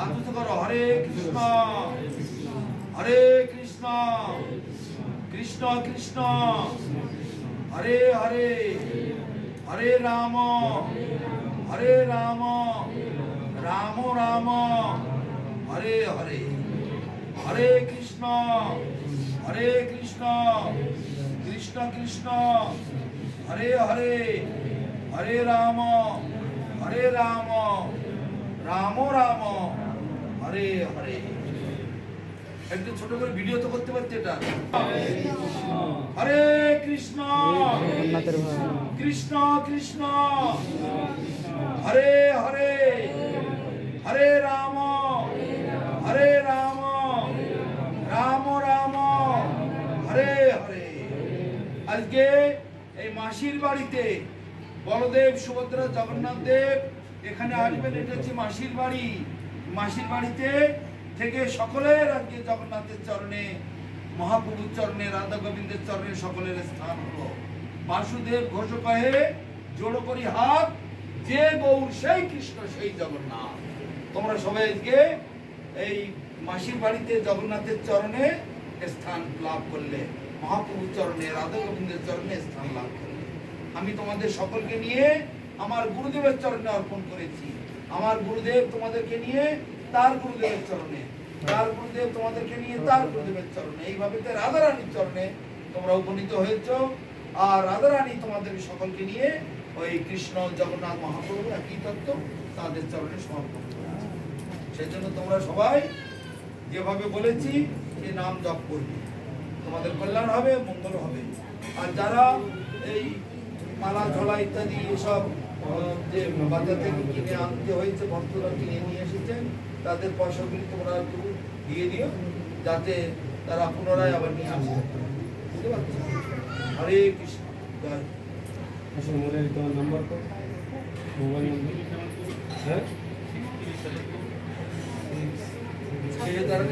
আতুত করো হরে কৃষ্ণ হরে কৃষ্ণ কৃষ্ণ কৃষ্ণ হরে হরে হরে রাম রাম রাম হরে হরে হরে কৃষ্ণ কৃষ্ণ কৃষ্ণ হরে হরে হরে রাম রাম রাম রাম হরে হরে। একটু ছোট করে ভিডিও তো করতে পারছে এটা। হরে কৃষ্ণ কৃষ্ণ কৃষ্ণ হরে হরে হরে রাম রাম রাম হরে হরে। আজকে এই মাসির বাড়িতে বলদেব সুভদ্রা জগন্নাথ দেব এখানে আসবেন। এটা হচ্ছে মাসির বাড়ি। মাসির বাড়িতে থেকে সকলের আজকে জগন্নাথের চরণে, মহাপ্রভুর চরণে, রাধা গোবিন্দের চরণে সকলের স্থান হলো। বাসুদেব ঘোষ কহে জোড়ো করি হাত, যে গৌর সেই কৃষ্ণ সেই জগন্নাথ। তোমরা সবাই আজকে এই মাসির বাড়িতে জগন্নাথের চরণে স্থান লাভ করলে, মহাপ্রভুর চরণে, রাধা গোবিন্দের চরণে স্থান লাভ করলে। আমি তোমাদের সকলকে নিয়ে আমার গুরুদেবের চরণে অর্পণ করেছি। আমার গুরুদেব তোমাদেরকে নিয়ে তার গুরুদেবের চরণে, তার গুরুদেব তোমাদেরকে নিয়ে তার গুরুদেবের চরণে, এইভাবে রাধা রানীর চরণে তোমরা উপনীত হয়েছ। আর রাধা রানী তোমাদের সকলকে নিয়ে ওই কৃষ্ণ জগন্নাথ মহাপ্রভু একই তত্ত্ব তাদের চরণে সমর্পণ করেছে। সেই জন্য তোমরা সবাই যেভাবে বলেছি সে নাম জপ করবে, তোমাদের কল্যাণ হবে, মঙ্গল হবে। আর যারা এই মালা ঝোলা ইত্যাদি এসব যে বাজার থেকে কিনে আনতে হয়েছে, ভক্তরা কিনে নিয়ে এসেছেন, তাদের পয়সাগুলি তোমরা একটু দিয়ে দিও, যাতে তারা পুনরায় আবার নিয়ে আসে। বুঝতে পারছো? হরে কৃষ্ণ। জয়। তোমার নাম্বার তো মোবাইল নাম্বার হ্যাঁ তারা